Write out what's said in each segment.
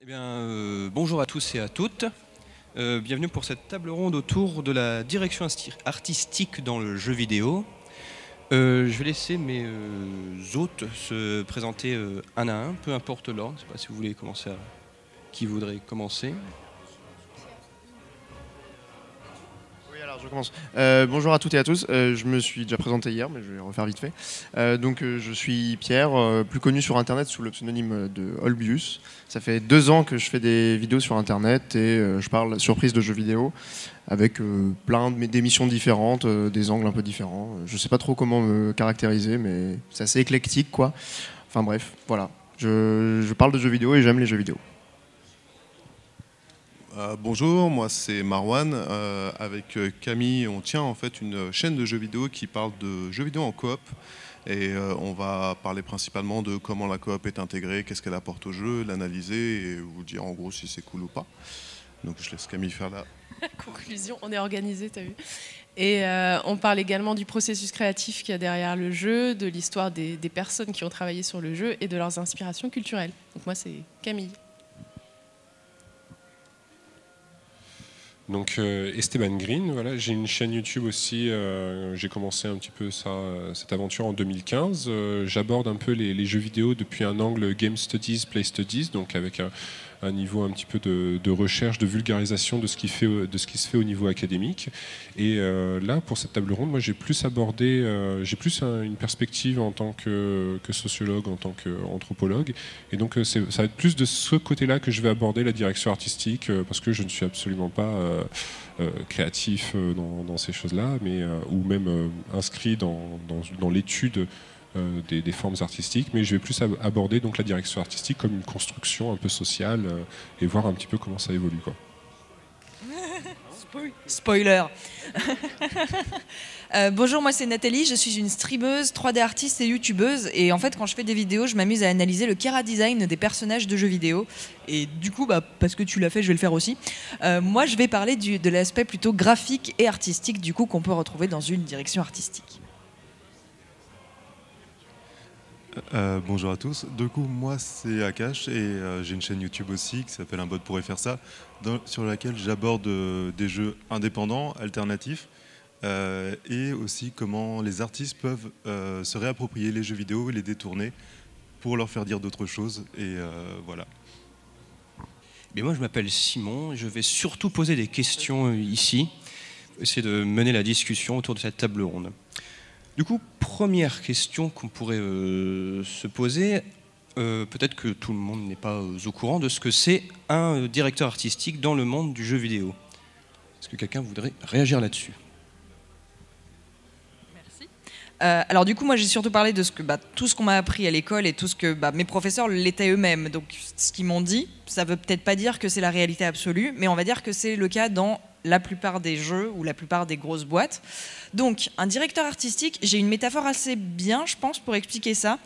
Eh bien, bonjour à tous et à toutes. Bienvenue pour cette table ronde autour de la direction artistique dans le jeu vidéo. Je vais laisser mes hôtes se présenter un à un, peu importe l'ordre. Je ne sais pas si vous voulez commencer qui voudrait commencer. Oui, alors je commence. Bonjour à toutes et à tous. Je me suis déjà présenté hier, mais je vais refaire vite fait. Je suis Pierre, plus connu sur Internet sous le pseudonyme de Olbius. Ça fait 2 ans que je fais des vidéos sur Internet et je parle surprise de jeux vidéo avec plein d'émissions différentes, des angles un peu différents. Je sais pas trop comment me caractériser, mais c'est assez éclectique, quoi. Enfin bref, voilà. Je parle de jeux vidéo et j'aime les jeux vidéo. Bonjour, moi c'est Marwan. Avec Camille, on tient en fait une chaîne de jeux vidéo qui parle de jeux vidéo en coop. Et on va parler principalement de comment la coop est intégrée, qu'est-ce qu'elle apporte au jeu, l'analyser et vous dire en gros si c'est cool ou pas. Donc je laisse Camille faire la conclusion. On est organisé, t'as vu. Et on parle également du processus créatif qu'il y a derrière le jeu, de l'histoire des personnes qui ont travaillé sur le jeu et de leurs inspirations culturelles. Donc moi c'est Camille. Donc Esteban Green, voilà, j'ai une chaîne YouTube aussi, j'ai commencé un petit peu cette aventure en 2015. J'aborde un peu les jeux vidéo depuis un angle Game Studies, Play Studies, donc avec un niveau un petit peu de recherche, de vulgarisation de ce qui se fait au niveau académique. Et là, pour cette table ronde, moi j'ai plus abordé, une perspective en tant que sociologue, en tant qu'anthropologue. Et donc ça va être plus de ce côté-là que je vais aborder la direction artistique, parce que je ne suis absolument pas créatif dans ces choses-là, mais ou même inscrit dans l'étude des formes artistiques, mais je vais plus aborder donc la direction artistique comme une construction un peu sociale et voir un petit peu comment ça évolue, quoi. Spoiler. Bonjour, moi c'est Nathalie, je suis une streameuse, 3D artiste et youtubeuse, et en fait quand je fais des vidéos je m'amuse à analyser le chara design des personnages de jeux vidéo, et du coup parce que tu l'as fait je vais le faire aussi. Moi je vais parler de l'aspect plutôt graphique et artistique du coup qu'on peut retrouver dans une direction artistique. Bonjour à tous. Du coup, moi c'est Akash et j'ai une chaîne YouTube aussi qui s'appelle Un bot pourrait faire ça, sur laquelle j'aborde des jeux indépendants, alternatifs, et aussi comment les artistes peuvent se réapproprier les jeux vidéo et les détourner pour leur faire dire d'autres choses. Et voilà. Mais moi je m'appelle Simon, je vais surtout poser des questions ici, essayer de mener la discussion autour de cette table ronde. Du coup, première question qu'on pourrait se poser, peut-être que tout le monde n'est pas au courant de ce que c'est un directeur artistique dans le monde du jeu vidéo. Est-ce que quelqu'un voudrait réagir là-dessus ? Merci. Alors du coup, moi j'ai surtout parlé de tout ce qu'on m'a appris à l'école et tout ce que mes professeurs l'étaient eux-mêmes. Donc ce qu'ils m'ont dit, ça veut peut-être pas dire que c'est la réalité absolue, mais on va dire que c'est le cas dans la plupart des jeux ou la plupart des grosses boîtes. Donc, un directeur artistique, j'ai une métaphore assez bien, je pense, pour expliquer ça.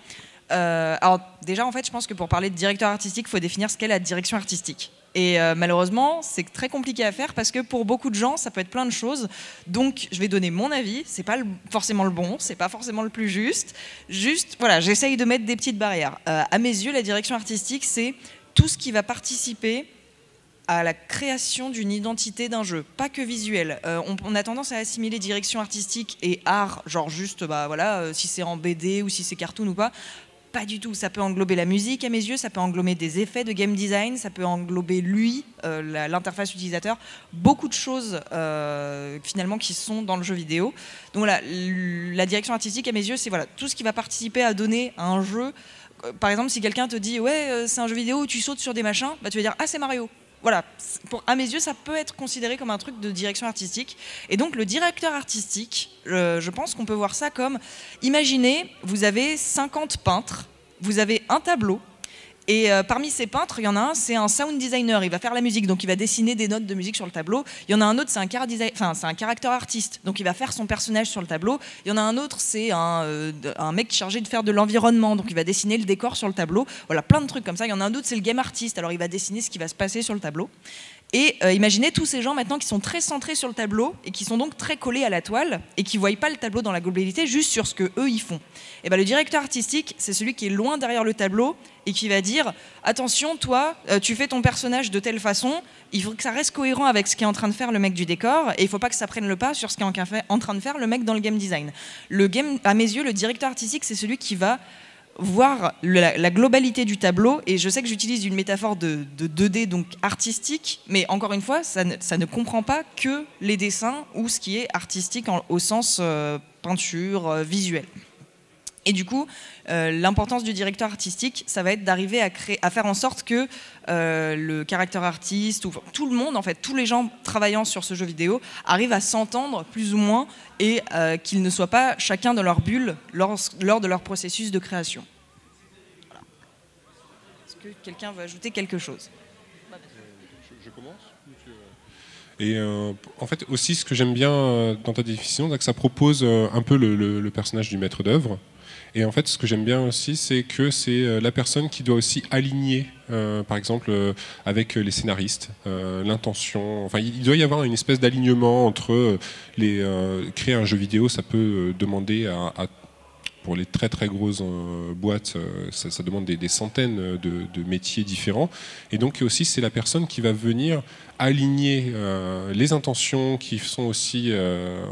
Alors, déjà, en fait, je pense que pour parler de directeur artistique, il faut définir ce qu'est la direction artistique. Et malheureusement, c'est très compliqué à faire parce que pour beaucoup de gens, ça peut être plein de choses. Donc, je vais donner mon avis. C'est pas forcément le bon, c'est pas forcément le plus juste. Juste, voilà, j'essaye de mettre des petites barrières. À mes yeux, la direction artistique, c'est tout ce qui va participer à la création d'une identité d'un jeu, pas que visuel. On a tendance à assimiler direction artistique et art, genre juste, si c'est en BD ou si c'est cartoon ou pas. Pas du tout. Ça peut englober la musique à mes yeux, ça peut englober des effets de game design, ça peut englober l'interface utilisateur, beaucoup de choses finalement qui sont dans le jeu vidéo. Donc voilà, la direction artistique à mes yeux, c'est tout ce qui va participer à donner à un jeu. Par exemple, si quelqu'un te dit ouais, c'est un jeu vidéo où tu sautes sur des machins, tu vas dire ah c'est Mario. Voilà, à mes yeux, ça peut être considéré comme un truc de direction artistique. Et donc, le directeur artistique, je pense qu'on peut voir ça comme... Imaginez, vous avez 50 peintres, vous avez un tableau, et parmi ces peintres, il y en a un, c'est un sound designer, il va faire la musique, donc il va dessiner des notes de musique sur le tableau. Il y en a un autre, c'est un character artiste, donc il va faire son personnage sur le tableau. Il y en a un autre, c'est un mec chargé de faire de l'environnement, donc il va dessiner le décor sur le tableau. Voilà, plein de trucs comme ça. Il y en a un autre, c'est le game artist, alors il va dessiner ce qui va se passer sur le tableau. Et imaginez tous ces gens maintenant qui sont très centrés sur le tableau et qui sont donc très collés à la toile et qui ne voient pas le tableau dans la globalité, juste sur ce qu'eux ils font. Et ben, le directeur artistique, c'est celui qui est loin derrière le tableau et qui va dire « Attention, toi, tu fais ton personnage de telle façon, il faut que ça reste cohérent avec ce qu'est en train de faire le mec du décor et il ne faut pas que ça prenne le pas sur ce qu'est en train de faire le mec dans le game design. » À mes yeux, le directeur artistique, c'est celui qui va voir la globalité du tableau, et je sais que j'utilise une métaphore de 2D, donc artistique, mais encore une fois, ça ne comprend pas que les dessins ou ce qui est artistique au sens peinture, visuel. Et du coup, l'importance du directeur artistique, ça va être d'arriver à faire en sorte que le character artist, ou tout le monde, en fait, tous les gens travaillant sur ce jeu vidéo, arrivent à s'entendre plus ou moins et qu'ils ne soient pas chacun dans leur bulle lors de leur processus de création. Voilà. Est-ce que quelqu'un veut ajouter quelque chose ? Je commence ? Et en fait, aussi, ce que j'aime bien dans ta définition, c'est que ça propose un peu le personnage du maître d'œuvre. Et en fait, ce que j'aime bien aussi, c'est que c'est la personne qui doit aussi aligner, par exemple, avec les scénaristes, l'intention. Enfin, il doit y avoir une espèce d'alignement entre créer un jeu vidéo, ça peut demander pour les très très grosses boîtes, ça demande des centaines de métiers différents. Et donc aussi, c'est la personne qui va venir aligner les intentions qui sont aussi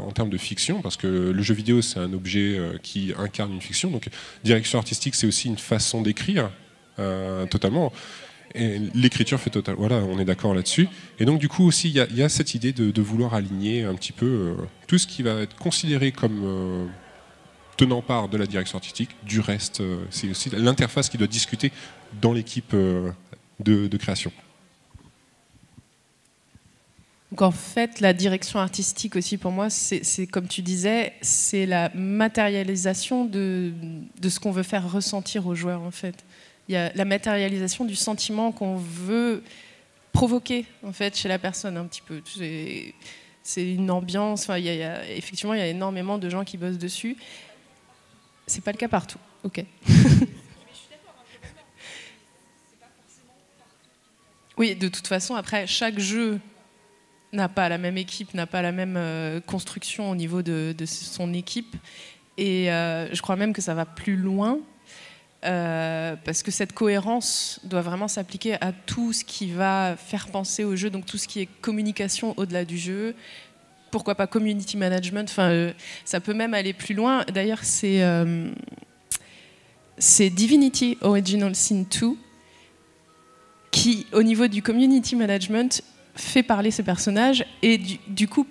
en termes de fiction, parce que le jeu vidéo, c'est un objet qui incarne une fiction. Donc, direction artistique, c'est aussi une façon d'écrire totalement. Et l'écriture fait total. Voilà, on est d'accord là-dessus. Et donc, du coup, aussi, il y a cette idée de vouloir aligner un petit peu tout ce qui va être considéré comme tenant part de la direction artistique, du reste, c'est aussi l'interface qui doit discuter dans l'équipe de création. Donc en fait, la direction artistique aussi pour moi, c'est comme tu disais, c'est la matérialisation de ce qu'on veut faire ressentir aux joueurs en fait. Il y a la matérialisation du sentiment qu'on veut provoquer en fait chez la personne un petit peu. C'est une ambiance. Enfin, effectivement, il y a énormément de gens qui bossent dessus. C'est pas le cas partout. Ok. Oui, de toute façon, après, chaque jeu n'a pas la même équipe, n'a pas la même construction au niveau de son équipe. Et je crois même que ça va plus loin, parce que cette cohérence doit vraiment s'appliquer à tout ce qui va faire penser au jeu, donc tout ce qui est communication au-delà du jeu. Pourquoi pas community management, enfin, ça peut même aller plus loin. D'ailleurs, c'est Divinity Original Sin 2 qui, au niveau du community management, fait parler ces personnages et du coup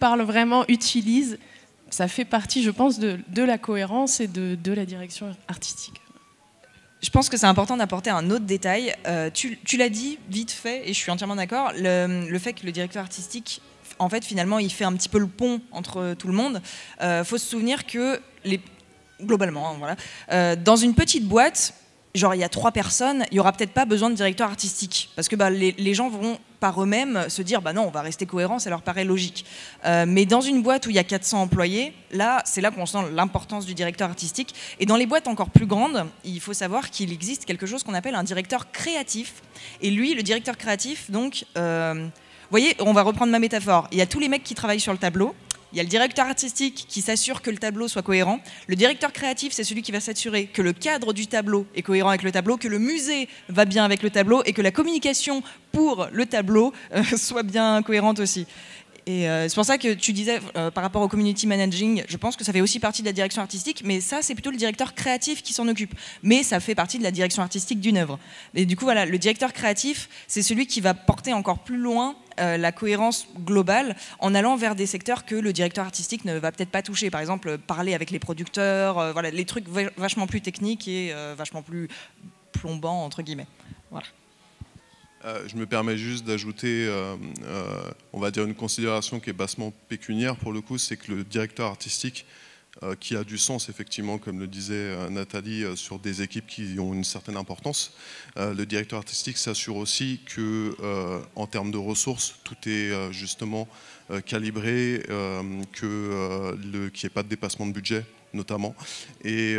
utilise, ça fait partie, je pense, de la cohérence et de la direction artistique. Je pense que c'est important d'apporter un autre détail. Tu l'as dit vite fait, et je suis entièrement d'accord, le fait que le directeur artistique, en fait, finalement, il fait un petit peu le pont entre tout le monde. Faut se souvenir que, globalement, voilà, dans une petite boîte, genre il y a 3 personnes, il n'y aura peut-être pas besoin de directeur artistique. Parce que les gens vont par eux-mêmes se dire non, on va rester cohérent, ça leur paraît logique. Mais dans une boîte où il y a 400 employés, c'est là qu'on sent l'importance du directeur artistique. Et dans les boîtes encore plus grandes, il faut savoir qu'il existe quelque chose qu'on appelle un directeur créatif. Et lui, le directeur créatif, donc... vous voyez, on va reprendre ma métaphore. Il y a tous les mecs qui travaillent sur le tableau. Il y a le directeur artistique qui s'assure que le tableau soit cohérent. Le directeur créatif, c'est celui qui va s'assurer que le cadre du tableau est cohérent avec le tableau, que le musée va bien avec le tableau et que la communication pour le tableau soit bien cohérente aussi. Et c'est pour ça que tu disais, par rapport au community managing, je pense que ça fait aussi partie de la direction artistique, mais ça, c'est plutôt le directeur créatif qui s'en occupe. Mais ça fait partie de la direction artistique d'une œuvre. Et du coup, voilà, le directeur créatif, c'est celui qui va porter encore plus loin la cohérence globale en allant vers des secteurs que le directeur artistique ne va peut-être pas toucher. Par exemple, parler avec les producteurs, voilà, les trucs vachement plus techniques et vachement plus plombants, entre guillemets. Voilà. Je me permets juste d'ajouter, on va dire, une considération qui est bassement pécuniaire pour le coup, c'est que le directeur artistique, qui a du sens effectivement, comme le disait Nathalie, sur des équipes qui ont une certaine importance, le directeur artistique s'assure aussi que, en termes de ressources, tout est justement calibré, qu'il n'y ait pas de dépassement de budget notamment. Et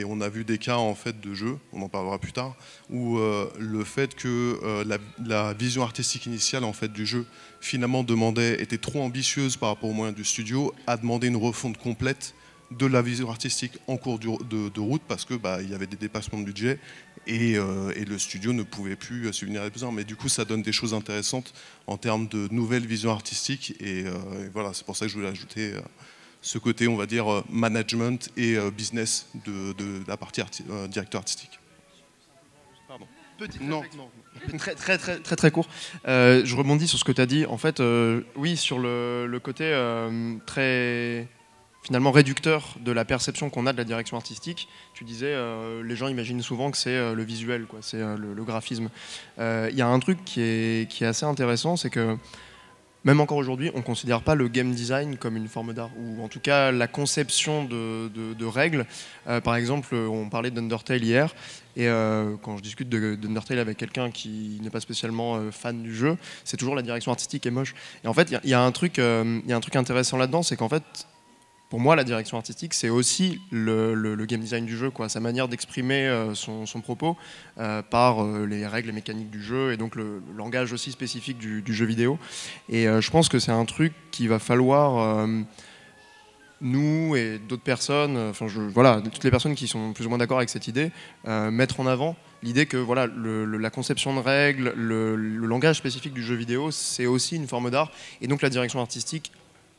on a vu des cas en fait de jeux, on en parlera plus tard, où le fait que la vision artistique initiale en fait du jeu finalement était trop ambitieuse par rapport aux moyens du studio, a demandé une refonte complète de la vision artistique en cours de route parce que il y avait des dépassements de budget et le studio ne pouvait plus subvenir à les besoins. Mais du coup, ça donne des choses intéressantes en termes de nouvelles visions artistiques et voilà, c'est pour ça que je voulais ajouter ce côté, on va dire, management et business de la partie directeur artistique. Pardon. Non. Très court. Je rebondis sur ce que tu as dit. En fait, oui, sur le côté très finalement réducteur de la perception qu'on a de la direction artistique. Tu disais, les gens imaginent souvent que c'est le visuel, quoi, c'est le graphisme. Il y a un truc qui est assez intéressant, c'est que même encore aujourd'hui, on ne considère pas le game design comme une forme d'art, ou en tout cas la conception de règles. Par exemple, on parlait d'Undertale hier, et quand je discute d'Undertale avec quelqu'un qui n'est pas spécialement fan du jeu, c'est toujours la direction artistique est moche. Et en fait, il y a un truc intéressant là-dedans, c'est qu'en fait, pour moi, la direction artistique, c'est aussi le game design du jeu, quoi, sa manière d'exprimer son propos par les règles et mécaniques du jeu, et donc le langage aussi spécifique du jeu vidéo. Et je pense que c'est un truc qu'il va falloir, nous et d'autres personnes, voilà, toutes les personnes qui sont plus ou moins d'accord avec cette idée, mettre en avant l'idée que voilà, la conception de règles, le langage spécifique du jeu vidéo, c'est aussi une forme d'art, et donc la direction artistique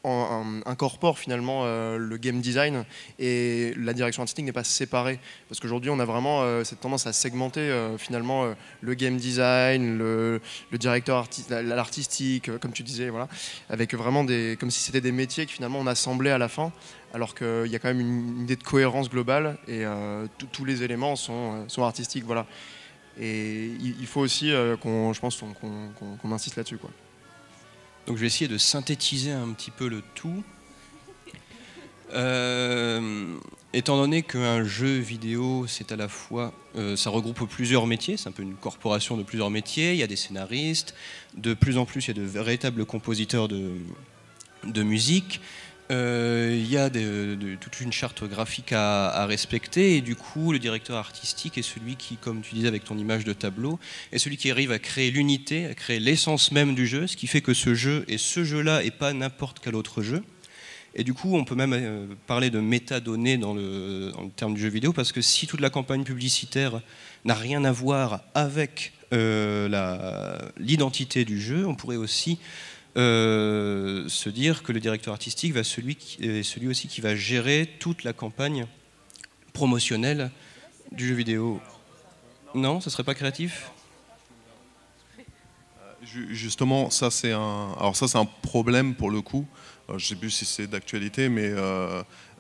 incorpore finalement le game design, et la direction artistique n'est pas séparée, parce qu'aujourd'hui on a vraiment cette tendance à segmenter finalement le game design, le directeur l'artistique, comme tu disais, voilà, avec vraiment comme si c'était des métiers que finalement on assemblait à la fin, alors qu'il y a quand même une idée de cohérence globale, et tous les éléments sont artistiques, voilà. Et il faut aussi je pense qu'on insiste là-dessus, quoi. Donc je vais essayer de synthétiser un petit peu le tout. Étant donné qu'un jeu vidéo, c'est à la fois, ça regroupe plusieurs métiers, c'est un peu une corporation de plusieurs métiers, il y a des scénaristes, de plus en plus il y a de véritables compositeurs de musique, il y a toute une charte graphique à respecter, et du coup le directeur artistique est celui qui, comme tu disais avec ton image de tableau, est celui qui arrive à créer l'unité, à créer l'essence même du jeu, ce qui fait que ce jeu est ce jeu-là et pas n'importe quel autre jeu. Et du coup on peut même parler de métadonnées dans le terme du jeu vidéo, parce que si toute la campagne publicitaire n'a rien à voir avec l'identité du jeu, on pourrait aussi se dire que le directeur artistique est celui aussi qui va gérer toute la campagne promotionnelle du jeu vidéo. Non, ce serait pas créatif ? Justement, ça c'est un problème pour le coup. Je ne sais plus si c'est d'actualité, mais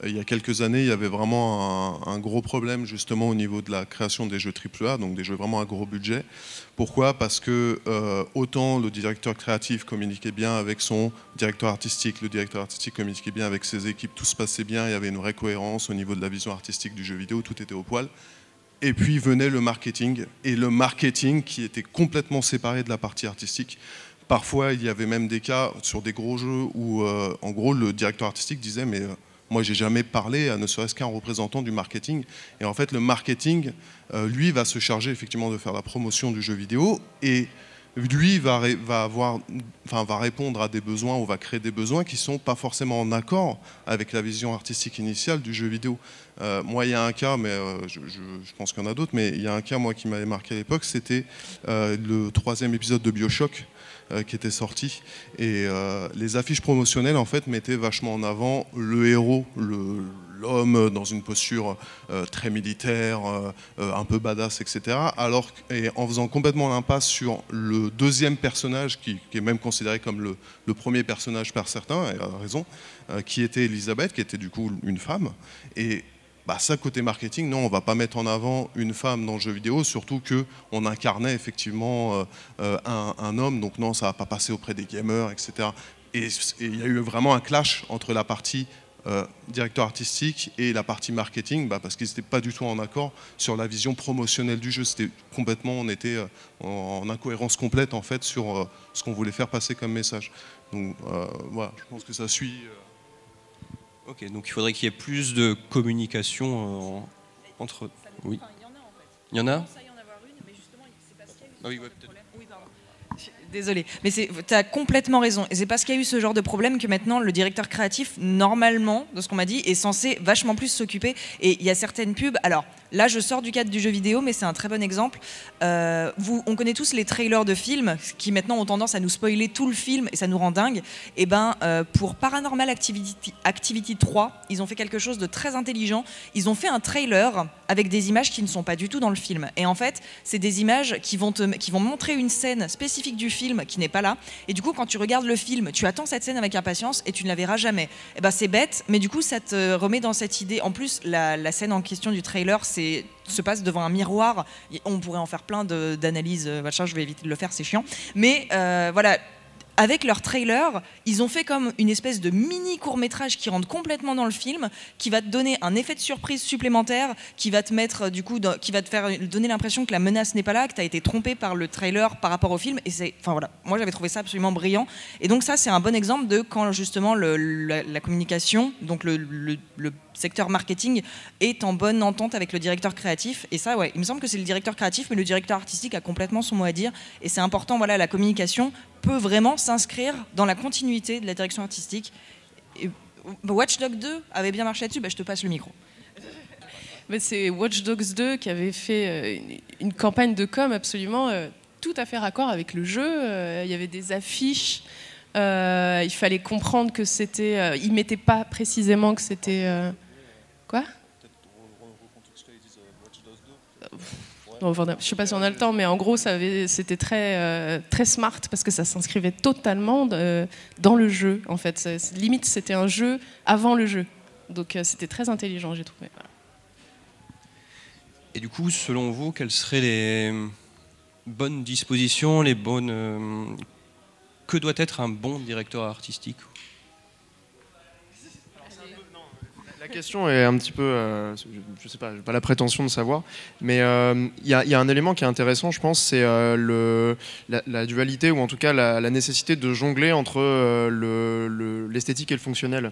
il y a quelques années, il y avait vraiment un gros problème justement au niveau de la création des jeux AAA, donc des jeux vraiment à gros budget. Pourquoi ? Parce que autant le directeur créatif communiquait bien avec son directeur artistique, le directeur artistique communiquait bien avec ses équipes, tout se passait bien, il y avait une vraie cohérence au niveau de la vision artistique du jeu vidéo, tout était au poil. Et puis venait le marketing, et le marketing qui était complètement séparé de la partie artistique. Parfois, il y avait même des cas sur des gros jeux où, en gros, le directeur artistique disait « mais moi, j'ai jamais parlé à ne serait-ce qu'un représentant du marketing ». Et en fait, le marketing, lui, va se charger effectivement de faire la promotion du jeu vidéo, et lui va répondre à des besoins ou va créer des besoins qui ne sont pas forcément en accord avec la vision artistique initiale du jeu vidéo. Moi, il y a un cas, mais je pense qu'il y en a d'autres, mais il y a un cas moi, qui m'avait marqué à l'époque, c'était le 3e épisode de BioShock qui était sorti. Et les affiches promotionnelles, en fait, mettaient vachement en avant le héros, l'homme dans une posture très militaire, un peu badass, etc. Et en faisant complètement l'impasse sur le 2e personnage, qui est même considéré comme le premier personnage par certains, et à raison, qui était Elisabeth, qui était du coup une femme. Et ça, côté marketing, non, on ne va pas mettre en avant une femme dans le jeu vidéo, surtout qu'on incarnait effectivement un homme, donc non, ça ne va pas passer auprès des gamers, etc. Et il y a eu vraiment un clash entre la partie directeur artistique et la partie marketing, parce qu'ils n'étaient pas du tout en accord sur la vision promotionnelle du jeu. C'était complètement, on était en incohérence complète en fait sur ce qu'on voulait faire passer comme message. Donc voilà, je pense que ça suit. Ok, donc il faudrait qu'il y ait plus de communication entre... Oui. Il y en a? Ah oui, ouais, peut-être. Désolée, mais tu as complètement raison. Et c'est parce qu'il y a eu ce genre de problème que maintenant le directeur créatif, normalement, de ce qu'on m'a dit, est censé vachement plus s'occuper. Et il y a certaines pubs. Alors là, je sors du cadre du jeu vidéo, mais c'est un très bon exemple. On connaît tous les trailers de films qui maintenant ont tendance à nous spoiler tout le film et ça nous rend dingue. Et ben, pour Paranormal Activity 3, ils ont fait quelque chose de très intelligent. Ils ont fait un trailer avec des images qui ne sont pas du tout dans le film. Et en fait, c'est des images qui vont montrer une scène spécifique du film qui n'est pas là. Et du coup, quand tu regardes le film, tu attends cette scène avec impatience et tu ne la verras jamais. Et ben, c'est bête, mais du coup, ça te remet dans cette idée. En plus, la scène en question du trailer, se passe devant un miroir. On pourrait en faire plein d'analyses. Je vais éviter de le faire, c'est chiant. Mais voilà. Avec leur trailer, ils ont fait comme une espèce de mini court-métrage qui rentre complètement dans le film, qui va te donner un effet de surprise supplémentaire, qui va te mettre qui va te faire donner l'impression que la menace n'est pas là, que tu as été trompé par le trailer par rapport au film. Et voilà, moi j'avais trouvé ça absolument brillant. Et donc ça, c'est un bon exemple de quand justement la communication, donc le secteur marketing est en bonne entente avec le directeur créatif. Et ça, ouais, il me semble que c'est le directeur créatif, mais le directeur artistique a complètement son mot à dire. Et c'est important, voilà, la communication peut vraiment s'inscrire dans la continuité de la direction artistique. Et Watch Dogs 2 avait bien marché là-dessus, je te passe le micro. Mais c'est Watch Dogs 2 qui avait fait une campagne de com absolument tout à fait raccord avec le jeu. Il y avait des affiches. Il fallait comprendre que c'était... ils ne mettaient pas précisément que c'était... Quoi ? Non, je ne sais pas si on a le temps, mais en gros, c'était très smart parce que ça s'inscrivait totalement dans le jeu. En fait, limite, c'était un jeu avant le jeu. Donc, c'était très intelligent, j'ai trouvé. Voilà. Et du coup, selon vous, quelles seraient les bonnes dispositions, que doit être un bon directeur artistique ? La question est un petit peu, je sais pas, j'ai pas la prétention de savoir, mais il y a un élément qui est intéressant, je pense, c'est la dualité, ou en tout cas la nécessité de jongler entre l'esthétique et le fonctionnel.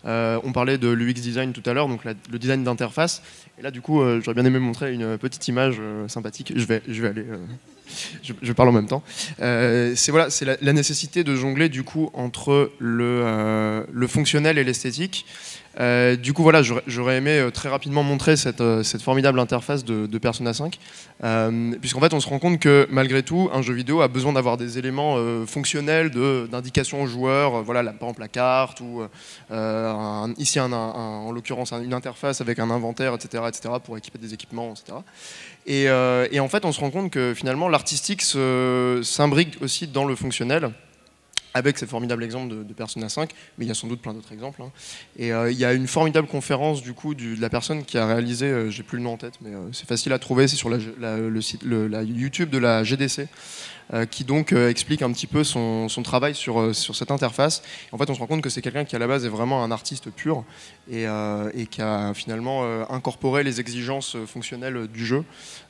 On parlait de l'UX design tout à l'heure, donc le design d'interface. Et là, du coup, j'aurais bien aimé montrer une petite image sympathique. Je vais aller. Je parle en même temps. C'est la nécessité de jongler du coup entre le fonctionnel et l'esthétique. Du coup, voilà, j'aurais aimé très rapidement montrer cette formidable interface de Persona 5, puisqu'en fait, on se rend compte que malgré tout, un jeu vidéo a besoin d'avoir des éléments fonctionnels d'indication aux joueurs, voilà, par exemple la carte, ou ici en l'occurrence une interface avec un inventaire, etc., pour équiper des équipements, etc. Et en fait, on se rend compte que finalement, l'artistique s'imbrique aussi dans le fonctionnel, avec ce formidable exemple de Persona 5, mais il y a sans doute plein d'autres exemples. Hein. Et il y a une formidable conférence du coup de la personne qui a réalisé, j'ai plus le nom en tête, mais c'est facile à trouver, c'est sur le site, la YouTube de la GDC, qui donc explique un petit peu son travail sur cette interface. En fait, on se rend compte que c'est quelqu'un qui à la base est vraiment un artiste pur et qui a finalement incorporé les exigences fonctionnelles du jeu.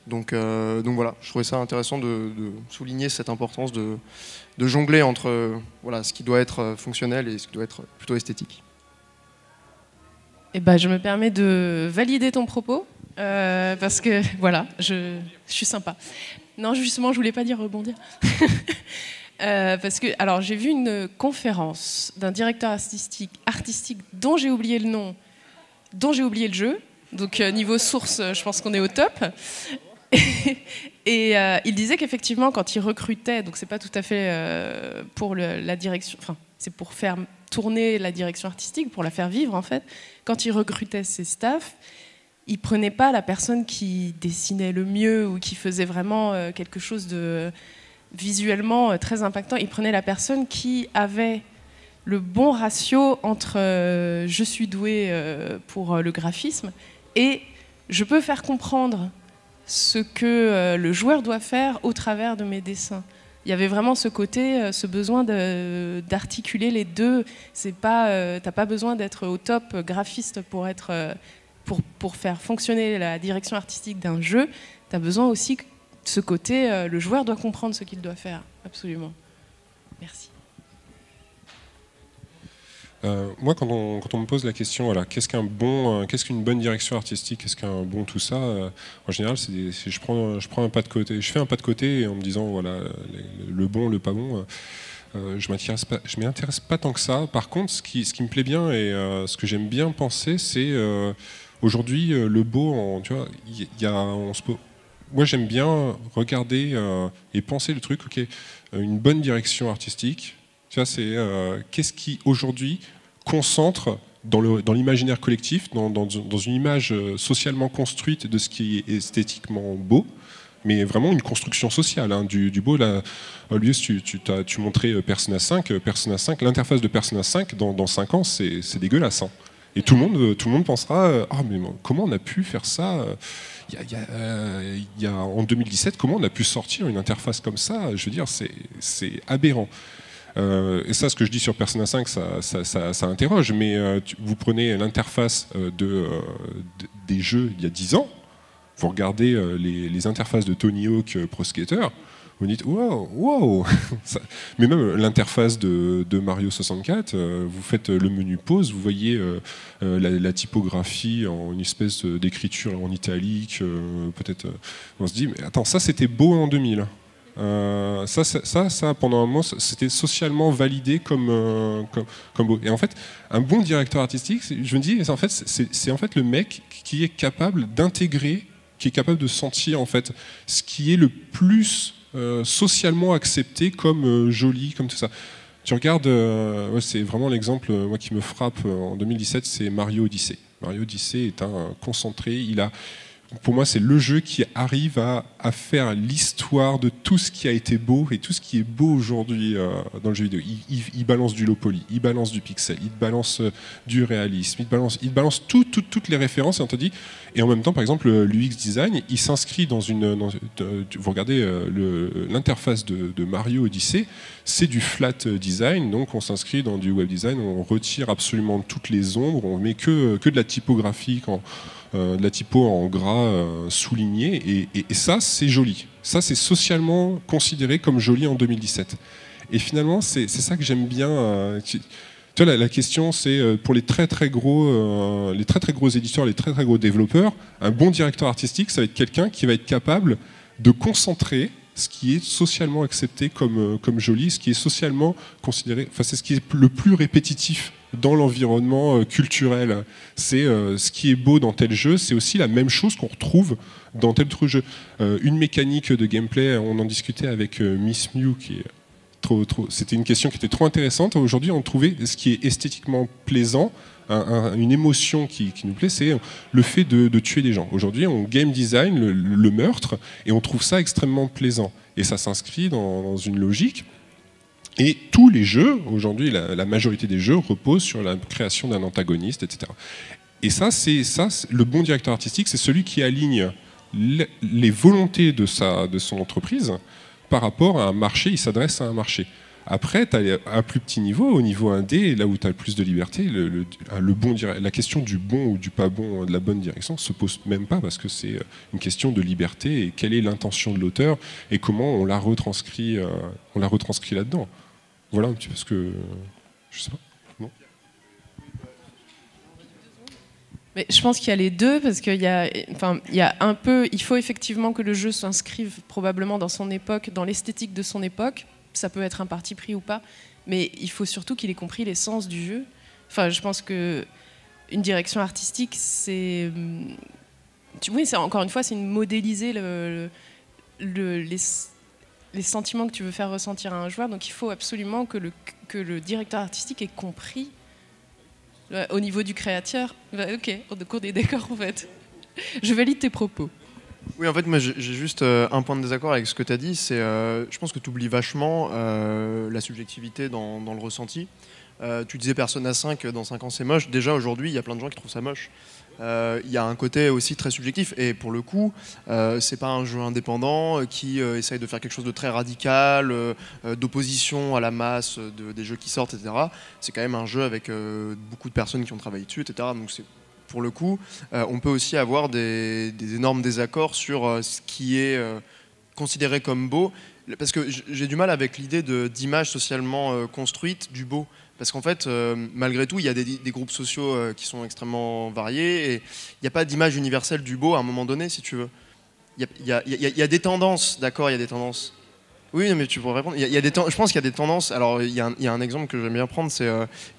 Donc voilà, je trouvais ça intéressant de souligner cette importance de jongler entre voilà, ce qui doit être fonctionnel et ce qui doit être plutôt esthétique. Eh ben, je me permets de valider ton propos, parce que voilà, je suis sympa. Non, justement, je voulais pas dire rebondir. Parce que, alors, j'ai vu une conférence d'un directeur artistique dont j'ai oublié le nom, dont j'ai oublié le jeu. Donc, niveau source, je pense qu'on est au top. Et il disait qu'effectivement, quand il recrutait, donc c'est pas tout à fait pour la direction, enfin, c'est pour faire tourner la direction artistique, pour la faire vivre en fait. Quand il recrutait ses staffs, il prenait pas la personne qui dessinait le mieux ou qui faisait vraiment quelque chose de visuellement très impactant. Il prenait la personne qui avait le bon ratio entre je suis doué pour le graphisme et je peux faire comprendre ce que le joueur doit faire au travers de mes dessins. Il y avait vraiment ce côté, ce besoin d'articuler les deux. C'est pas, t'as pas besoin d'être au top graphiste pour faire fonctionner la direction artistique d'un jeu. T'as besoin aussi de ce côté, le joueur doit comprendre ce qu'il doit faire. Absolument. Merci. Moi, quand on me pose la question, voilà, qu'est-ce qu'une bonne direction artistique, qu'est-ce qu'un bon tout ça, en général, je prends un pas de côté, je fais un pas de côté en me disant, voilà, le bon, le pas bon. Je m'y intéresse pas tant que ça. Par contre, ce qui me plaît bien et ce que j'aime bien penser, c'est aujourd'hui le beau. Tu vois, moi, j'aime bien regarder et penser le truc. Ok, une bonne direction artistique. Tu vois, c'est qu'est-ce qui aujourd'hui concentre dans l'imaginaire collectif, dans une image socialement construite de ce qui est esthétiquement beau, mais vraiment une construction sociale, hein, du beau. Là, Olivier, tu montrais Persona 5, l'interface de Persona 5 dans 5 ans, c'est dégueulasse. Hein. Et tout le monde pensera, mais comment on a pu faire ça en 2017, comment on a pu sortir une interface comme ça? Je veux dire, c'est aberrant. Et ça, ce que je dis sur Persona 5, ça interroge, mais vous prenez l'interface des jeux il y a 10 ans, vous regardez les interfaces de Tony Hawk Pro Skater, vous dites wow. Mais même l'interface de Mario 64, vous faites le menu pause, vous voyez la typographie en une espèce d'écriture en italique, peut-être. On se dit, mais attends, ça c'était beau en 2000. Ça, pendant un moment, c'était socialement validé comme beau. Et en fait, un bon directeur artistique, je me dis, c'est en fait le mec qui est capable d'intégrer, qui est capable de sentir en fait ce qui est le plus socialement accepté comme joli, comme tout ça. Tu regardes, c'est vraiment l'exemple moi qui me frappe en 2017, c'est Mario Odyssey. Mario Odyssey est un concentré. Pour moi, c'est le jeu qui arrive à faire l'histoire de tout ce qui a été beau et tout ce qui est beau aujourd'hui dans le jeu vidéo. Il balance du low poly, il balance du pixel, il balance du réalisme, il balance toutes les références et on te dit. Et en même temps, par exemple, l'UX design, il s'inscrit dans vous regardez l'interface de Mario Odyssey, c'est du flat design, donc on s'inscrit dans du web design, on retire absolument toutes les ombres, on met que de la typographie de la typo en gras souligné, et ça, c'est joli. Ça, c'est socialement considéré comme joli en 2017. Et finalement, c'est ça que j'aime bien. Tu vois, la question, c'est pour les très très gros éditeurs, les très très gros développeurs, un bon directeur artistique, ça va être quelqu'un qui va être capable de concentrer ce qui est socialement accepté comme joli, ce qui est socialement considéré, enfin c'est ce qui est le plus répétitif dans l'environnement culturel. C'est ce qui est beau dans tel jeu, c'est aussi la même chose qu'on retrouve dans tel autre jeu. Une mécanique de gameplay, on en discutait avec Miss Mew, qui est c'était une question qui était trop intéressante. Aujourd'hui, on trouvait ce qui est esthétiquement plaisant, une émotion qui nous plaît, c'est le fait de tuer des gens. Aujourd'hui, on game design le meurtre et on trouve ça extrêmement plaisant. Et ça s'inscrit dans une logique. Et tous les jeux, aujourd'hui, la majorité des jeux reposent sur la création d'un antagoniste, etc. Et le bon directeur artistique, c'est celui qui aligne les volontés de son entreprise par rapport à un marché, il s'adresse à un marché. Après, tu as à plus petit niveau, au niveau indé, là où tu as le plus de liberté, la question du bon ou du pas bon, de la bonne direction, ne se pose même pas parce que c'est une question de liberté et quelle est l'intention de l'auteur et comment on la retranscrit là-dedans. Voilà un petit peu ce que... Je sais pas. Non. Mais je pense qu'il y a les deux, parce qu'il y a un peu, il faut effectivement que le jeu s'inscrive probablement dans son époque, dans l'esthétique de son époque. Ça peut être un parti pris ou pas, mais il faut surtout qu'il ait compris l'essence du jeu. Enfin, je pense que une direction artistique, c'est encore une fois, c'est modéliser les sentiments que tu veux faire ressentir à un joueur. Donc, il faut absolument que le directeur artistique ait compris. Au niveau du créateur, ok, on est d'accord en fait. Je valide tes propos. Oui, en fait, moi j'ai juste un point de désaccord avec ce que tu as dit. C'est, je pense que tu oublies vachement la subjectivité dans le ressenti. Tu disais Persona 5, dans 5 ans c'est moche. Déjà aujourd'hui, il y a plein de gens qui trouvent ça moche. Il y a un côté aussi très subjectif. Et pour le coup, c'est pas un jeu indépendant qui essaye de faire quelque chose de très radical, d'opposition à la masse des jeux qui sortent, etc. C'est quand même un jeu avec beaucoup de personnes qui ont travaillé dessus, etc. Donc c'est... Pour le coup, on peut aussi avoir des énormes désaccords sur ce qui est considéré comme beau. Parce que j'ai du mal avec l'idée d'image socialement construite du beau. Parce qu'en fait, malgré tout, il y a des groupes sociaux qui sont extrêmement variés et il n'y a pas d'image universelle du beau à un moment donné, si tu veux. Il y a des tendances, d'accord, il y a des tendances. Oui, mais tu pourrais répondre. Je pense qu'il y a des tendances. Alors, il y a un exemple que j'aime bien prendre, c'est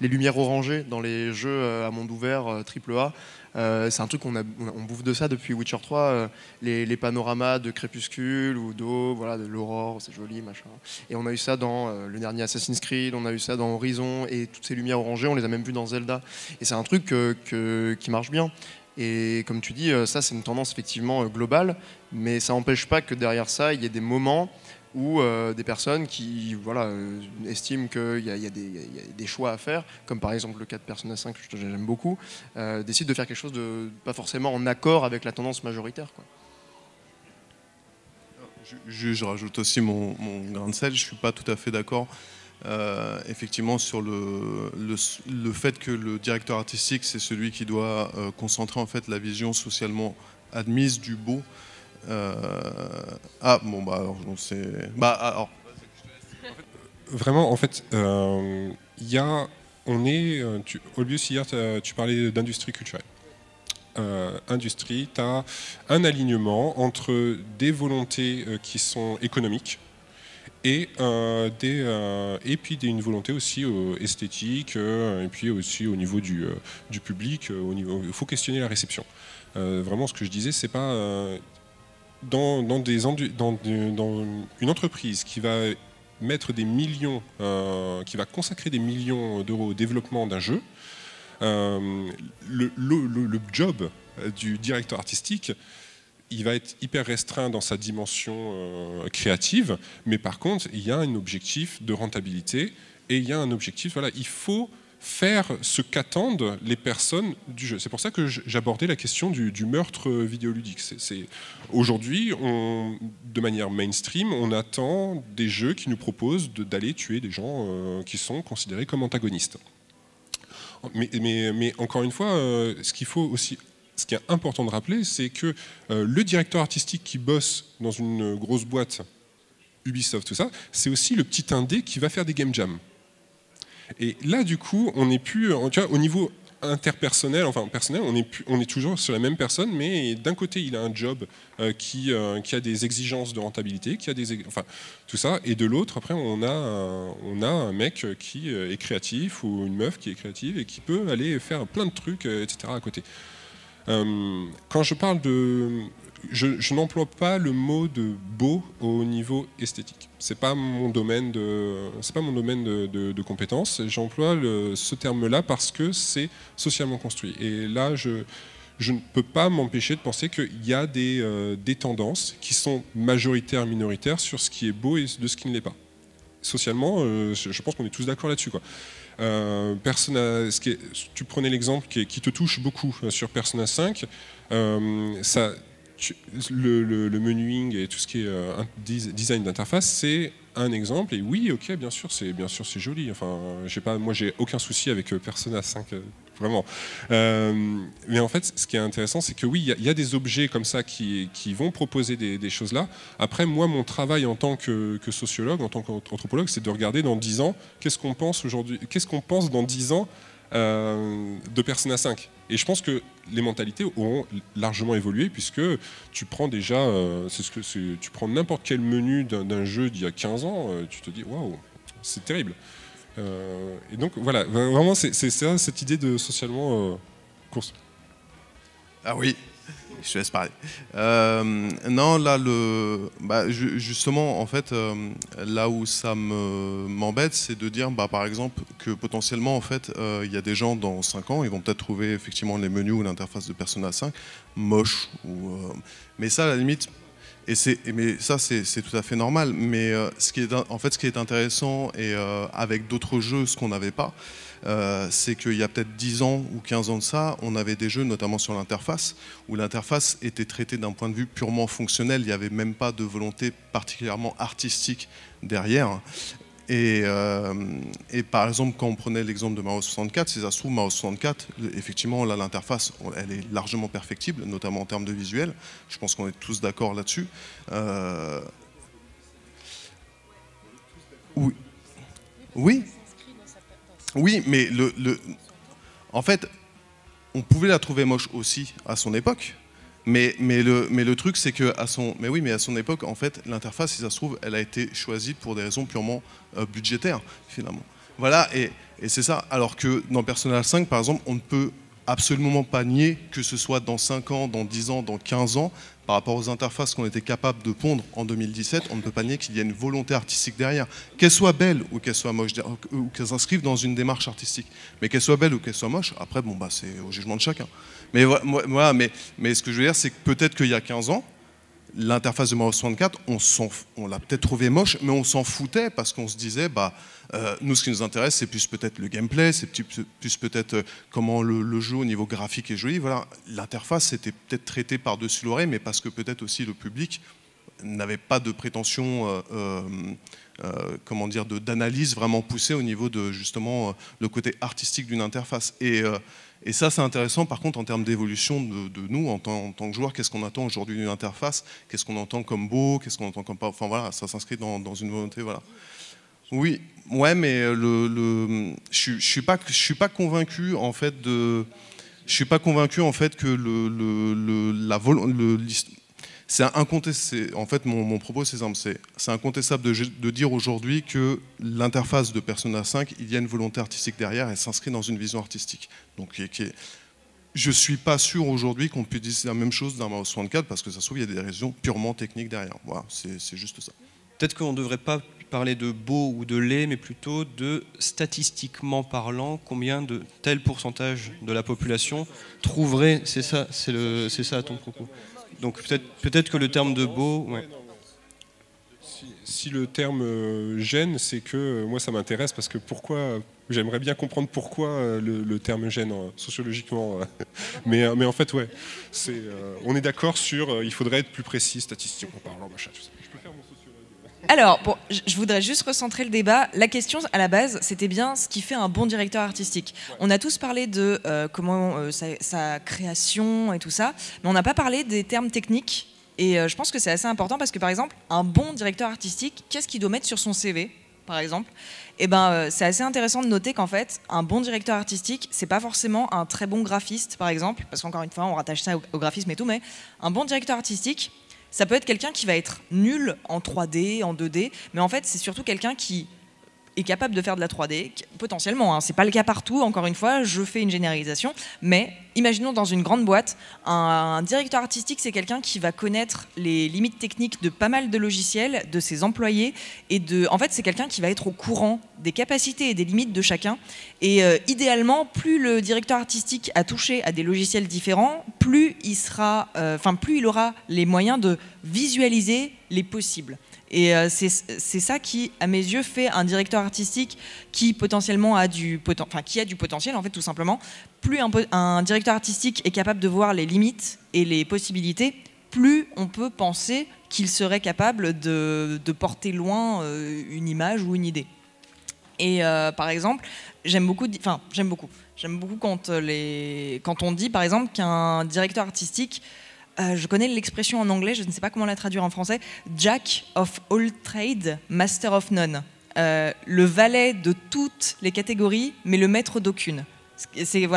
les lumières orangées dans les jeux à monde ouvert AAA. C'est un truc on bouffe de ça depuis Witcher 3, les panoramas de Crépuscule ou d'eau, voilà, de l'aurore, c'est joli, machin. Et on a eu ça dans le dernier Assassin's Creed, on a eu ça dans Horizon, et toutes ces lumières orangées, on les a même vues dans Zelda. Et c'est un truc qui marche bien. Et comme tu dis, ça c'est une tendance effectivement globale, mais ça n'empêche pas que derrière ça, il y ait des moments où des personnes qui estiment qu'il y a des choix à faire, comme par exemple le cas de Persona 5 que j'aime beaucoup, décident de faire quelque chose de pas forcément en accord avec la tendance majoritaire, quoi. Je rajoute aussi mon grain de sel, je ne suis pas tout à fait d'accord effectivement sur le fait que le directeur artistique c'est celui qui doit concentrer en fait la vision socialement admise du beau. Vraiment, en fait, Olbius, hier, tu parlais d'industrie culturelle. Industrie, tu as un alignement entre des volontés qui sont économiques et puis une volonté aussi esthétique, et puis aussi au niveau du public. Il faut questionner la réception. Vraiment, ce que je disais, c'est pas... Dans une entreprise qui va mettre des millions, qui va consacrer des millions d'euros au développement d'un jeu, le job du directeur artistique, il va être hyper restreint dans sa dimension créative, mais par contre, il y a un objectif de rentabilité et il y a un objectif, voilà, il faut faire ce qu'attendent les personnes du jeu. C'est pour ça que j'abordais la question du meurtre vidéoludique. Aujourd'hui, de manière mainstream, on attend des jeux qui nous proposent d'aller tuer des gens qui sont considérés comme antagonistes. Mais encore une fois, ce qui est important de rappeler, c'est que le directeur artistique qui bosse dans une grosse boîte, Ubisoft, tout ça, c'est aussi le petit indé qui va faire des game jams. Et là, du coup, on n'est plus, tu vois, au niveau interpersonnel, enfin personnel, on est toujours sur la même personne, mais d'un côté, il a un job qui a des exigences de rentabilité, tout ça, et de l'autre, après, on a un mec qui est créatif ou une meuf qui est créative et qui peut aller faire plein de trucs, etc. à côté. Quand je parle je n'emploie pas le mot de beau au niveau esthétique. C'est pas mon domaine de compétence. J'emploie ce terme-là parce que c'est socialement construit. Et là, je ne peux pas m'empêcher de penser qu'il y a des tendances qui sont majoritaires, minoritaires sur ce qui est beau et de ce qui ne l'est pas. Socialement, je pense qu'on est tous d'accord là-dessus, quoi. Tu prenais l'exemple qui te touche beaucoup sur Persona 5. Le menuing et tout ce qui est design d'interface, c'est un exemple. Et oui, ok, bien sûr, c'est joli. Enfin, moi, j'ai aucun souci avec Persona 5, vraiment. Mais en fait, ce qui est intéressant, c'est que oui, il y a des objets comme ça qui vont proposer des choses là. Après, moi, mon travail en tant que sociologue, en tant qu'anthropologue, c'est de regarder dans 10 ans, qu'est-ce qu'on pense aujourd'hui, qu'est-ce qu'on pense dans 10 ans de Persona 5. Et je pense que les mentalités auront largement évolué, puisque tu prends déjà, tu prends n'importe quel menu d'un jeu d'il y a 15 ans, tu te dis waouh, c'est terrible. Et donc voilà, vraiment c'est ça, cette idée de socialement construit. Ah oui, je te laisse parler. Non, là, justement, en fait, là où ça m'embête, c'est de dire, par exemple, que potentiellement, en fait, il y a des gens dans 5 ans, ils vont peut-être trouver effectivement les menus ou l'interface de Persona 5 moches. Mais ça, à la limite, mais ça, c'est tout à fait normal. Mais ce qui est intéressant, et avec d'autres jeux, ce qu'on n'avait pas, c'est qu'il y a peut-être 10 ans ou 15 ans de ça, on avait des jeux, notamment sur l'interface, où l'interface était traitée d'un point de vue purement fonctionnel, il n'y avait même pas de volonté particulièrement artistique derrière. Et par exemple, quand on prenait l'exemple de Mario 64, si ça se trouve, Mario 64, effectivement, là, l'interface, elle est largement perfectible, notamment en termes de visuel. Je pense qu'on est tous d'accord là-dessus. Oui. Oui. Oui, mais en fait, on pouvait la trouver moche aussi à son époque. Mais le truc, c'est que à son époque, en fait, l'interface, si ça se trouve, elle a été choisie pour des raisons purement budgétaires, finalement. Voilà, et c'est ça. Alors que dans Persona 5, par exemple, on ne peut absolument pas nier que ce soit dans 5 ans, dans 10 ans, dans 15 ans, par rapport aux interfaces qu'on était capable de pondre en 2017, on ne peut pas nier qu'il y a une volonté artistique derrière. Qu'elle soit belle ou qu'elle soit moche, ou qu'elle s'inscrive dans une démarche artistique. Mais qu'elle soit belle ou qu'elle soit moche, après, bon, bah, c'est au jugement de chacun. Mais voilà, mais ce que je veux dire, c'est que peut-être qu'il y a 15 ans, l'interface de Mario 64, on l'a peut-être trouvé moche, mais on s'en foutait parce qu'on se disait, nous, ce qui nous intéresse, c'est plus peut-être le gameplay, c'est plus peut-être comment le jeu au niveau graphique est joli. Voilà, l'interface était peut-être traitée par-dessus l'oreille, mais parce que peut-être aussi le public n'avait pas de prétention, comment dire, d'analyse vraiment poussée au niveau de justement le côté artistique d'une interface. Et ça, c'est intéressant, par contre, en termes d'évolution de nous, en tant que joueurs, qu'est-ce qu'on attend aujourd'hui d'une interface, qu'est-ce qu'on entend comme beau, qu'est-ce qu'on entend comme pas... Enfin voilà, ça s'inscrit dans une volonté, voilà. Oui, ouais, mais je suis pas convaincu, en fait, que c'est incontestable. En fait, mon propos, c'est simple. C'est incontestable de dire aujourd'hui que l'interface de Persona 5, il y a une volonté artistique derrière, elle s'inscrit dans une vision artistique. Donc, je ne suis pas sûr aujourd'hui qu'on puisse dire la même chose d'un Mario 64 parce que ça se trouve, il y a des raisons purement techniques derrière. Voilà, c'est juste ça. Peut-être qu'on ne devrait pas parler de beau ou de laid, mais plutôt de statistiquement parlant, combien de tel pourcentage de la population trouverait, c'est ça ton propos. Donc peut-être que le terme de beau... Ouais. Si le terme gêne, c'est que moi ça m'intéresse parce que j'aimerais bien comprendre pourquoi le terme gêne sociologiquement. Mais en fait, ouais, on est d'accord sur il faudrait être plus précis statistiquement parlant, machin, tout ça. Je peux faire mon sociologue. Alors, bon, je voudrais juste recentrer le débat. La question, à la base, c'était bien ce qui fait un bon directeur artistique. On a tous parlé de comment sa création et tout ça, mais on n'a pas parlé des termes techniques. Et je pense que c'est assez important parce que, par exemple, un bon directeur artistique, qu'est-ce qu'il doit mettre sur son CV, par exemple ? Eh ben, c'est assez intéressant de noter qu'en fait, un bon directeur artistique, c'est pas forcément un très bon graphiste, par exemple, parce qu'encore une fois, on rattache ça au graphisme et tout, mais un bon directeur artistique, ça peut être quelqu'un qui va être nul en 3D, en 2D, mais en fait, c'est surtout quelqu'un qui est capable de faire de la 3D, potentiellement, hein, c'est pas le cas partout, encore une fois, je fais une généralisation, mais imaginons dans une grande boîte, un directeur artistique, c'est quelqu'un qui va connaître les limites techniques de pas mal de logiciels, de ses employés, et en fait, c'est quelqu'un qui va être au courant des capacités et des limites de chacun, et idéalement, plus le directeur artistique a touché à des logiciels différents, plus il aura les moyens de visualiser les possibles. Et c'est ça qui, à mes yeux, fait un directeur artistique qui potentiellement a du potentiel, en fait, tout simplement. Plus un directeur artistique est capable de voir les limites et les possibilités, plus on peut penser qu'il serait capable de porter loin une image ou une idée. Et par exemple, j'aime beaucoup quand on dit, par exemple, qu'un directeur artistique... je connais l'expression en anglais, je ne sais pas comment la traduire en français. Jack of all trades, master of none. Le valet de toutes les catégories, mais le maître d'aucune. C'est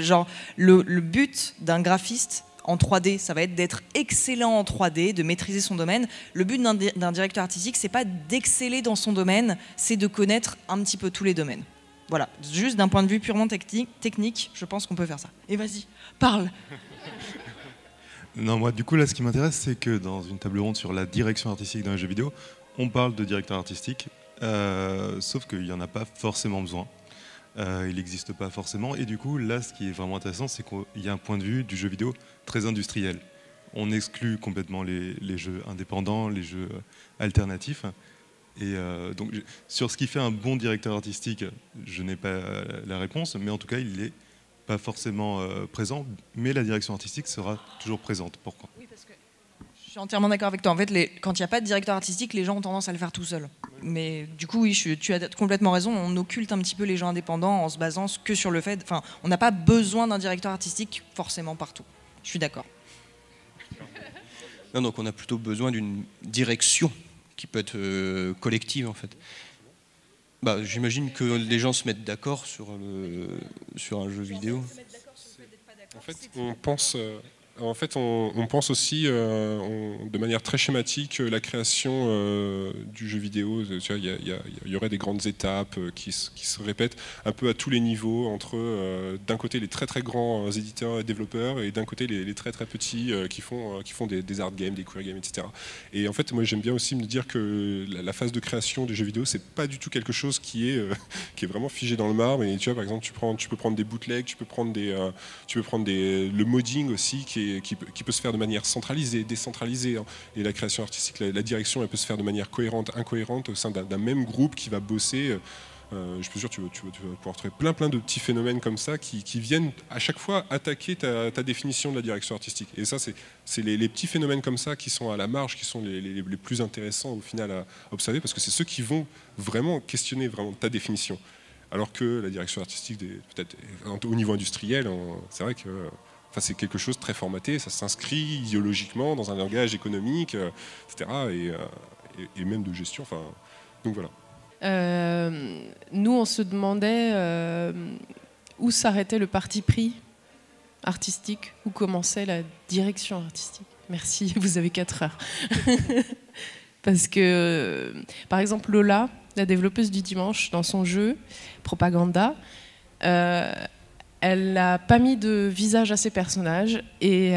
genre le but d'un graphiste en 3D, ça va être d'être excellent en 3D, de maîtriser son domaine. Le but d'un directeur artistique, c'est pas d'exceller dans son domaine, c'est de connaître un petit peu tous les domaines. Voilà, juste d'un point de vue purement technique, je pense qu'on peut faire ça. Et vas-y, parle. Non, moi, du coup, là, ce qui m'intéresse, c'est que dans une table ronde sur la direction artistique dans les jeux vidéo, on parle de directeur artistique, sauf qu'il n'y en a pas forcément besoin. Il n'existe pas forcément. Et du coup, là, ce qui est vraiment intéressant, c'est qu'il y a un point de vue du jeu vidéo très industriel. On exclut complètement les jeux indépendants, les jeux alternatifs. Et donc, sur ce qui fait un bon directeur artistique, je n'ai pas la réponse, mais en tout cas, il est pas forcément présent, mais la direction artistique sera toujours présente. Pourquoi ? Oui, parce que je suis entièrement d'accord avec toi. En fait, quand il n'y a pas de directeur artistique, les gens ont tendance à le faire tout seuls. Mais du coup, oui, tu as complètement raison. On occulte un petit peu les gens indépendants en se basant que sur le fait... Enfin, on n'a pas besoin d'un directeur artistique forcément partout. Je suis d'accord. Non, donc on a plutôt besoin d'une direction qui peut être collective, en fait. J'imagine que les gens se mettent d'accord sur un jeu vidéo. En fait, on pense aussi de manière très schématique la création du jeu vidéo. Tu vois, il y aurait des grandes étapes qui se répètent un peu à tous les niveaux, entre d'un côté les très très grands éditeurs et développeurs et d'un côté les très très petits qui font des art games, des queer games, etc. Et en fait, moi j'aime bien aussi me dire que la phase de création du jeu vidéo, c'est pas du tout quelque chose qui est vraiment figé dans le marbre. Et tu vois, par exemple, tu peux prendre des bootlegs, tu peux prendre le modding aussi qui peut se faire de manière centralisée, décentralisée, hein. Et la création artistique, la direction, elle peut se faire de manière cohérente, incohérente au sein d'un même groupe qui va bosser. Je suis sûr que tu vas pouvoir trouver plein de petits phénomènes comme ça qui viennent à chaque fois attaquer ta définition de la direction artistique. Et ça, c'est les petits phénomènes comme ça qui sont à la marge, qui sont les plus intéressants au final à observer, parce que c'est ceux qui vont vraiment questionner vraiment ta définition. Alors que la direction artistique, peut-être au niveau industriel, c'est vrai que c'est quelque chose de très formaté, ça s'inscrit idéologiquement dans un langage économique, etc. Et même de gestion. Donc voilà. Nous, on se demandait où s'arrêtait le parti pris artistique, où commençait la direction artistique. Merci, vous avez 4 heures. Parce que, par exemple, Lola, la développeuse du dimanche, dans son jeu Propaganda, elle n'a pas mis de visage à ses personnages et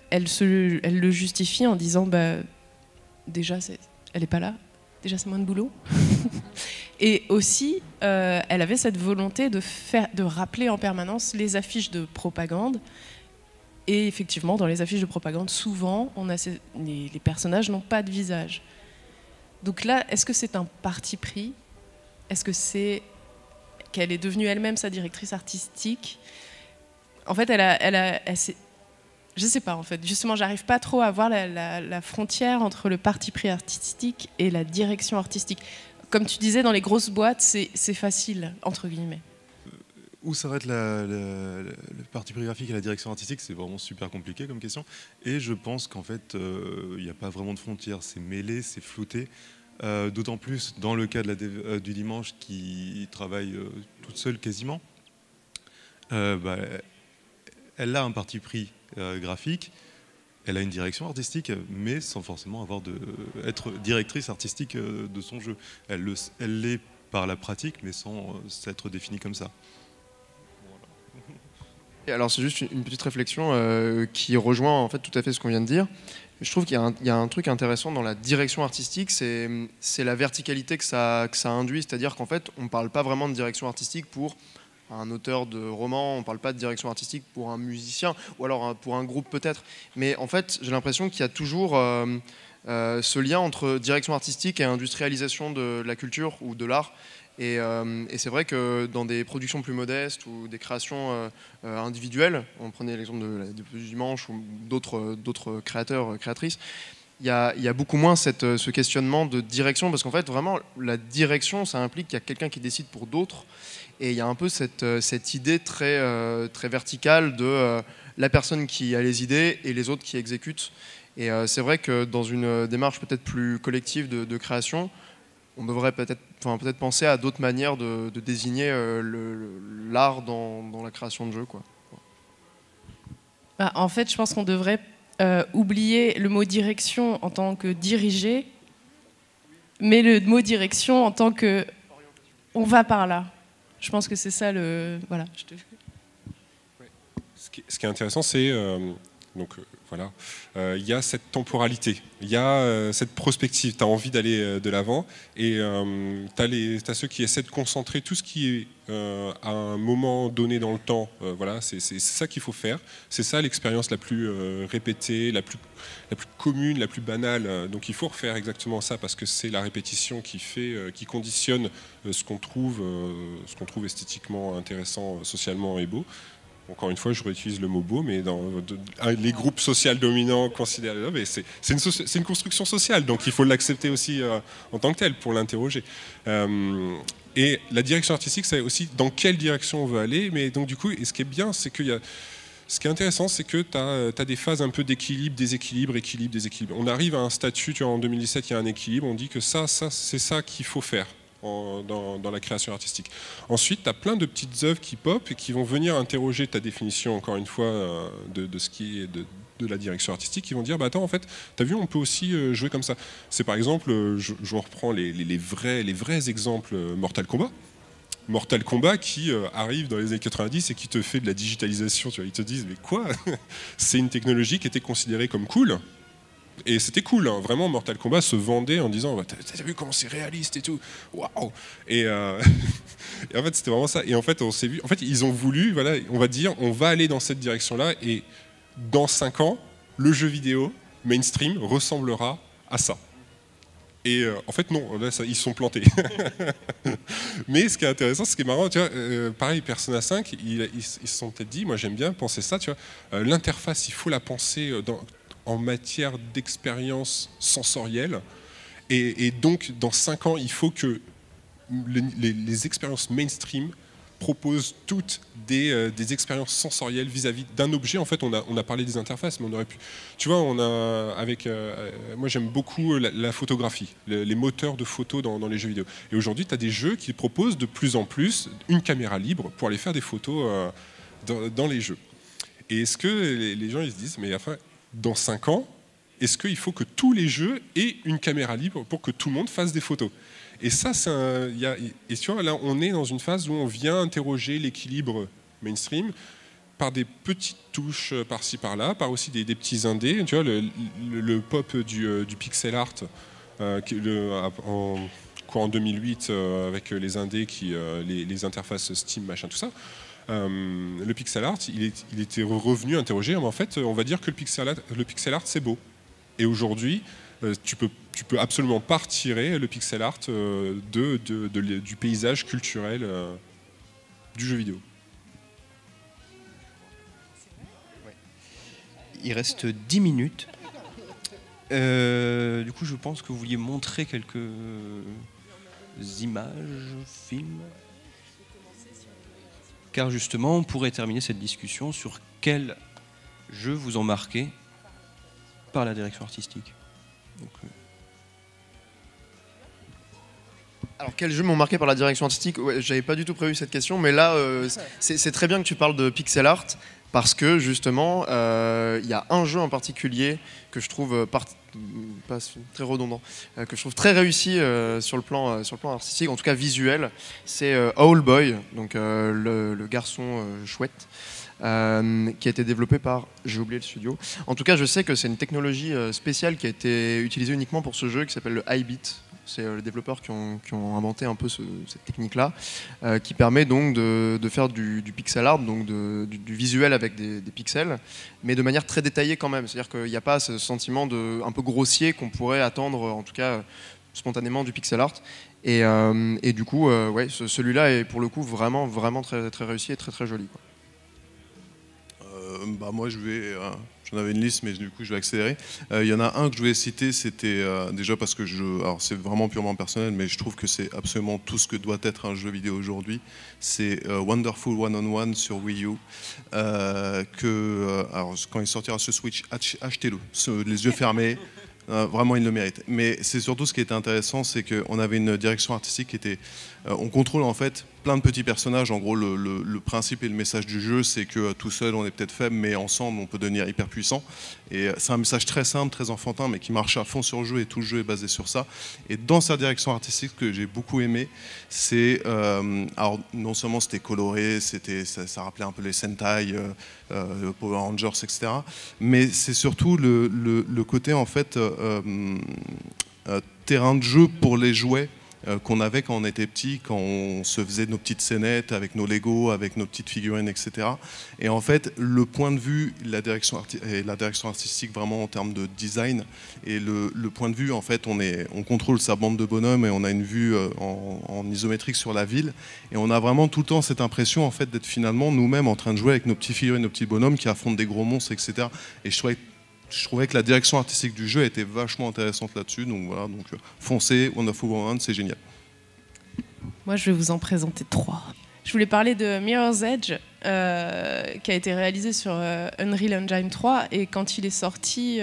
elle le justifie en disant déjà, elle n'est pas là, déjà c'est moins de boulot. Et aussi, elle avait cette volonté de rappeler en permanence les affiches de propagande. Et effectivement, dans les affiches de propagande, souvent, les personnages n'ont pas de visage. Donc là, est-ce que c'est un parti pris? Est-ce que c'est qu'elle est devenue elle-même sa directrice artistique? En fait, je sais pas, en fait. Justement, j'arrive pas trop à voir la frontière entre le parti pris artistique et la direction artistique. Comme tu disais, dans les grosses boîtes, c'est facile, entre guillemets. Où s'arrête le parti pris graphique et la direction artistique, c'est vraiment super compliqué comme question. Et je pense qu'en fait, il n'y a pas vraiment de frontières. C'est mêlé, c'est flouté. D'autant plus dans le cas du dimanche qui travaille toute seule quasiment. Elle a un parti pris graphique, elle a une direction artistique, mais sans forcément être directrice artistique de son jeu. Elle l'est par la pratique, mais sans s'être définie comme ça. Et alors c'est juste une petite réflexion qui rejoint en fait tout à fait ce qu'on vient de dire. Je trouve qu'il y a un truc intéressant dans la direction artistique, c'est la verticalité que ça induit, c'est-à-dire qu'en fait on ne parle pas vraiment de direction artistique pour un auteur de roman, on ne parle pas de direction artistique pour un musicien, ou alors pour un groupe peut-être, mais en fait j'ai l'impression qu'il y a toujours ce lien entre direction artistique et industrialisation de la culture ou de l'art. Et c'est vrai que dans des productions plus modestes ou des créations individuelles, on prenait l'exemple du dimanche ou d'autres créateurs, créatrices, il y a beaucoup moins ce questionnement de direction, parce qu'en fait vraiment la direction ça implique qu'il y a quelqu'un qui décide pour d'autres, et il y a un peu cette idée très verticale de la personne qui a les idées et les autres qui exécutent. Et c'est vrai que dans une démarche peut-être plus collective de création, on devrait peut-être penser à d'autres manières de désigner l'art dans la création de jeux, quoi. En fait, je pense qu'on devrait oublier le mot direction en tant que diriger, mais le mot direction en tant que on va par là. Je pense que c'est ça le... Voilà. Ce qui est intéressant, c'est... voilà, il y a cette temporalité, il y a cette prospective, tu as envie d'aller de l'avant, et tu as ceux qui essaient de concentrer tout ce qui est à un moment donné dans le temps. Voilà, c'est ça qu'il faut faire, c'est ça l'expérience la plus répétée, la plus commune, la plus banale. Donc il faut refaire exactement ça, parce que c'est la répétition qui conditionne ce qu'on trouve esthétiquement intéressant, socialement et beau. Encore une fois, je réutilise le mot beau, mais dans les groupes sociaux dominants considèrent, mais c'est une construction sociale, donc il faut l'accepter aussi en tant que tel pour l'interroger. Et la direction artistique, c'est aussi dans quelle direction on veut aller, mais donc du coup, et ce qui est bien, c'est qu'il y a... Ce qui est intéressant, c'est que tu as des phases un peu d'équilibre, déséquilibre, équilibre, déséquilibre. On arrive à un statut, tu vois, en 2017, il y a un équilibre, on dit que ça c'est ça qu'il faut faire. dans la création artistique. Ensuite, tu as plein de petites œuvres qui pop et qui vont venir interroger ta définition, encore une fois, de ce qui est de la direction artistique, qui vont dire, bah attends, en fait, t'as vu, on peut aussi jouer comme ça. C'est par exemple, je reprends les vrais exemples, Mortal Kombat. Mortal Kombat qui arrive dans les années 90 et qui te fait de la digitalisation. Tu vois, ils te disent, mais quoi? C'est une technologie qui était considérée comme cool. Et c'était cool, hein. Vraiment, Mortal Kombat se vendait en disant, t'as vu comment c'est réaliste et tout, waouh. Et en fait, c'était vraiment ça. Et en fait, on s'est vu. En fait, ils ont voulu, voilà, on va dire, on va aller dans cette direction-là. Et dans 5 ans, le jeu vidéo mainstream ressemblera à ça. Et en fait, non, là, ils se sont plantés. Mais ce qui est intéressant, ce qui est marrant, tu vois, pareil, Persona 5, ils se sont peut-être dit, moi j'aime bien penser ça, tu vois, l'interface, il faut la penser en matière d'expérience sensorielle. Et donc, dans 5 ans, il faut que les expériences mainstream proposent toutes des expériences sensorielles vis-à-vis d'un objet. En fait, on a parlé des interfaces, mais on aurait pu... Tu vois, moi, j'aime beaucoup la photographie, les moteurs de photos dans les jeux vidéo. Et aujourd'hui, tu as des jeux qui proposent de plus en plus une caméra libre pour aller faire des photos dans les jeux. Et est-ce que les gens ils se disent, mais enfin, dans 5 ans, est-ce qu'il faut que tous les jeux aient une caméra libre pour que tout le monde fasse des photos? Et ça, et tu vois, là, on est dans une phase où on vient interroger l'équilibre mainstream par des petites touches par-ci par-là, par aussi des petits indés. Tu vois, le pop du pixel art en 2008 avec les indés, les interfaces Steam, machin, tout ça. Le pixel art, il était revenu interroger. Mais en fait, on va dire que le pixel art, c'est beau. Et aujourd'hui, tu peux absolument pas retirer le pixel art du paysage culturel du jeu vidéo. Il reste 10 minutes. Du coup, je pense que vous vouliez montrer quelques images, films. Car justement, on pourrait terminer cette discussion sur quels jeux vous ont marqué par la direction artistique. Donc, Alors, quels jeux m'ont marqué par la direction artistique? Ouais, j'avais pas du tout prévu cette question, mais là, c'est très bien que tu parles de pixel art, parce que justement, il y a un jeu en particulier que je trouve pas très redondant, que je trouve très réussi sur le plan artistique, en tout cas visuel. C'est Owlboy, donc le garçon chouette. Qui a été développé par, j'ai oublié le studio. En tout cas, je sais que c'est une technologie spéciale qui a été utilisée uniquement pour ce jeu, qui s'appelle le iBit. C'est les développeurs qui ont inventé un peu cette technique-là, qui permet donc de faire du pixel art, donc du visuel avec des pixels, mais de manière très détaillée quand même. C'est-à-dire qu'il n'y a pas ce sentiment un peu grossier qu'on pourrait attendre, en tout cas spontanément, du pixel art. Et du coup, ouais, celui-là est pour le coup vraiment, vraiment très, très réussi et très, très joli, quoi. Moi, j'en avais une liste, mais du coup, je vais accélérer. Il y en a un que je voulais citer, c'était déjà parce que alors c'est vraiment purement personnel, mais je trouve que c'est absolument tout ce que doit être un jeu vidéo aujourd'hui. C'est Wonderful 1-on-1 sur Wii U. Alors, quand il sortira sur Switch, achetez-le, les yeux fermés. Vraiment, il le mérite. Mais c'est surtout ce qui était intéressant, c'est qu'on avait une direction artistique qui était... on contrôle en fait plein de petits personnages. En gros, le principe et le message du jeu, c'est que tout seul, on est peut-être faible, mais ensemble, on peut devenir hyper puissant. Et c'est un message très simple, très enfantin, mais qui marche à fond sur le jeu, et tout le jeu est basé sur ça. Et dans sa direction artistique, ce que j'ai beaucoup aimé, c'est... alors, non seulement c'était coloré, ça rappelait un peu les Sentai, Power Rangers, etc. Mais c'est surtout le côté, en fait, terrain de jeu pour les jouets qu'on avait quand on était petit, quand on se faisait nos petites scénettes avec nos Lego, avec nos petites figurines, etc. Et en fait, le point de vue, la direction artistique vraiment en termes de design, et le point de vue, en fait, on contrôle sa bande de bonhommes et on a une vue en isométrique sur la ville, et on a vraiment tout le temps cette impression, en fait, d'être finalement nous-mêmes en train de jouer avec nos petites figurines, nos petits bonhommes qui affrontent des gros monstres, etc. Et je trouvais que la direction artistique du jeu était vachement intéressante là-dessus. Donc voilà, foncez, Wonderful 1-on-1, c'est génial. Moi, je vais vous en présenter 3. Je voulais parler de Mirror's Edge, qui a été réalisé sur Unreal Engine 3. Et quand il est sorti,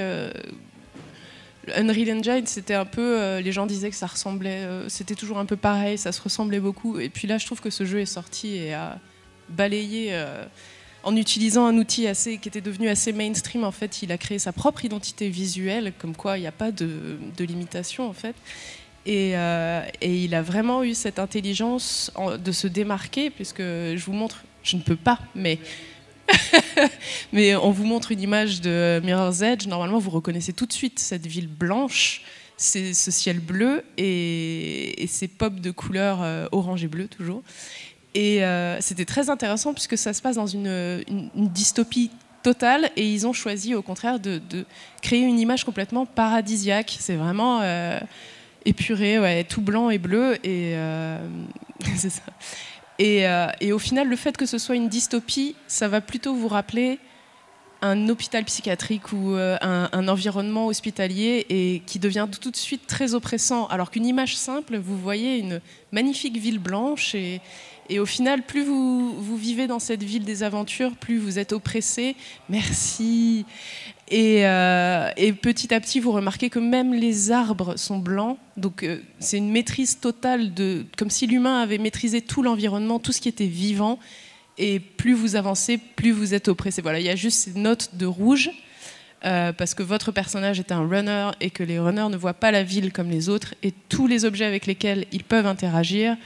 Unreal Engine, c'était un peu, les gens disaient que ça ressemblait, c'était toujours un peu pareil, ça se ressemblait beaucoup. Et puis là, je trouve que ce jeu est sorti et a balayé, en utilisant un outil qui était devenu assez mainstream. En fait, il a créé sa propre identité visuelle, comme quoi il n'y a pas de limitation en fait. Et il a vraiment eu cette intelligence de se démarquer, puisque je vous montre, je ne peux pas, mais mais on vous montre une image de Mirror's Edge. Normalement, vous reconnaissez tout de suite cette ville blanche, ce ciel bleu et ces pops de couleurs orange et bleu toujours. Et c'était très intéressant puisque ça se passe dans une dystopie totale et ils ont choisi au contraire de créer une image complètement paradisiaque. C'est vraiment épuré, ouais, tout blanc et bleu et c'est ça. Et au final, le fait que ce soit une dystopie, ça va plutôt vous rappeler un hôpital psychiatrique ou un environnement hospitalier et qui devient tout de suite très oppressant. Alors qu'une image simple, vous voyez une magnifique ville blanche et au final, plus vous vivez dans cette ville des aventures, plus vous êtes oppressé. Merci. Et petit à petit, vous remarquez que même les arbres sont blancs. Donc, c'est une maîtrise totale, comme si l'humain avait maîtrisé tout l'environnement, tout ce qui était vivant. Et plus vous avancez, plus vous êtes oppressé. Voilà, il y a juste ces notes de rouge, parce que votre personnage est un runner et que les runners ne voient pas la ville comme les autres. Et tous les objets avec lesquels ils peuvent interagir,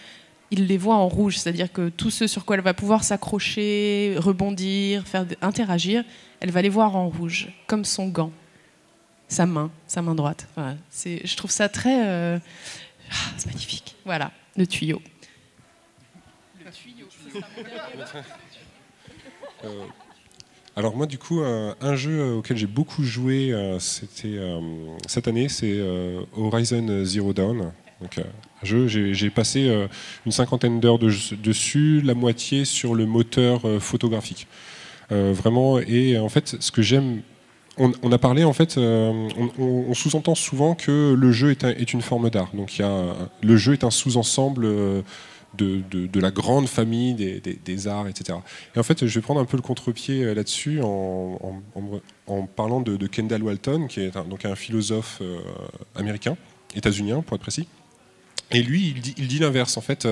ils les voient en rouge. C'est-à-dire que tous ceux sur quoi elle va pouvoir s'accrocher, rebondir, interagir, elle va les voir en rouge, comme son gant, sa main droite. Voilà. Je trouve ça très... c'est magnifique. Voilà, le tuyau. Alors moi du coup un jeu auquel j'ai beaucoup joué c'était cette année, c'est Horizon Zero Dawn. Donc, un jeu, j'ai passé une 50aine d'heures dessus, la moitié sur le moteur photographique. Vraiment, et en fait ce que j'aime, on a parlé en fait, on sous-entend souvent que le jeu est une forme d'art. Donc le jeu est un sous-ensemble de la grande famille des arts, etc. Et en fait, je vais prendre un peu le contre-pied là-dessus en parlant de Kendall Walton, qui est donc un philosophe américain, états-unien pour être précis. Et lui, il dit l'inverse. En fait,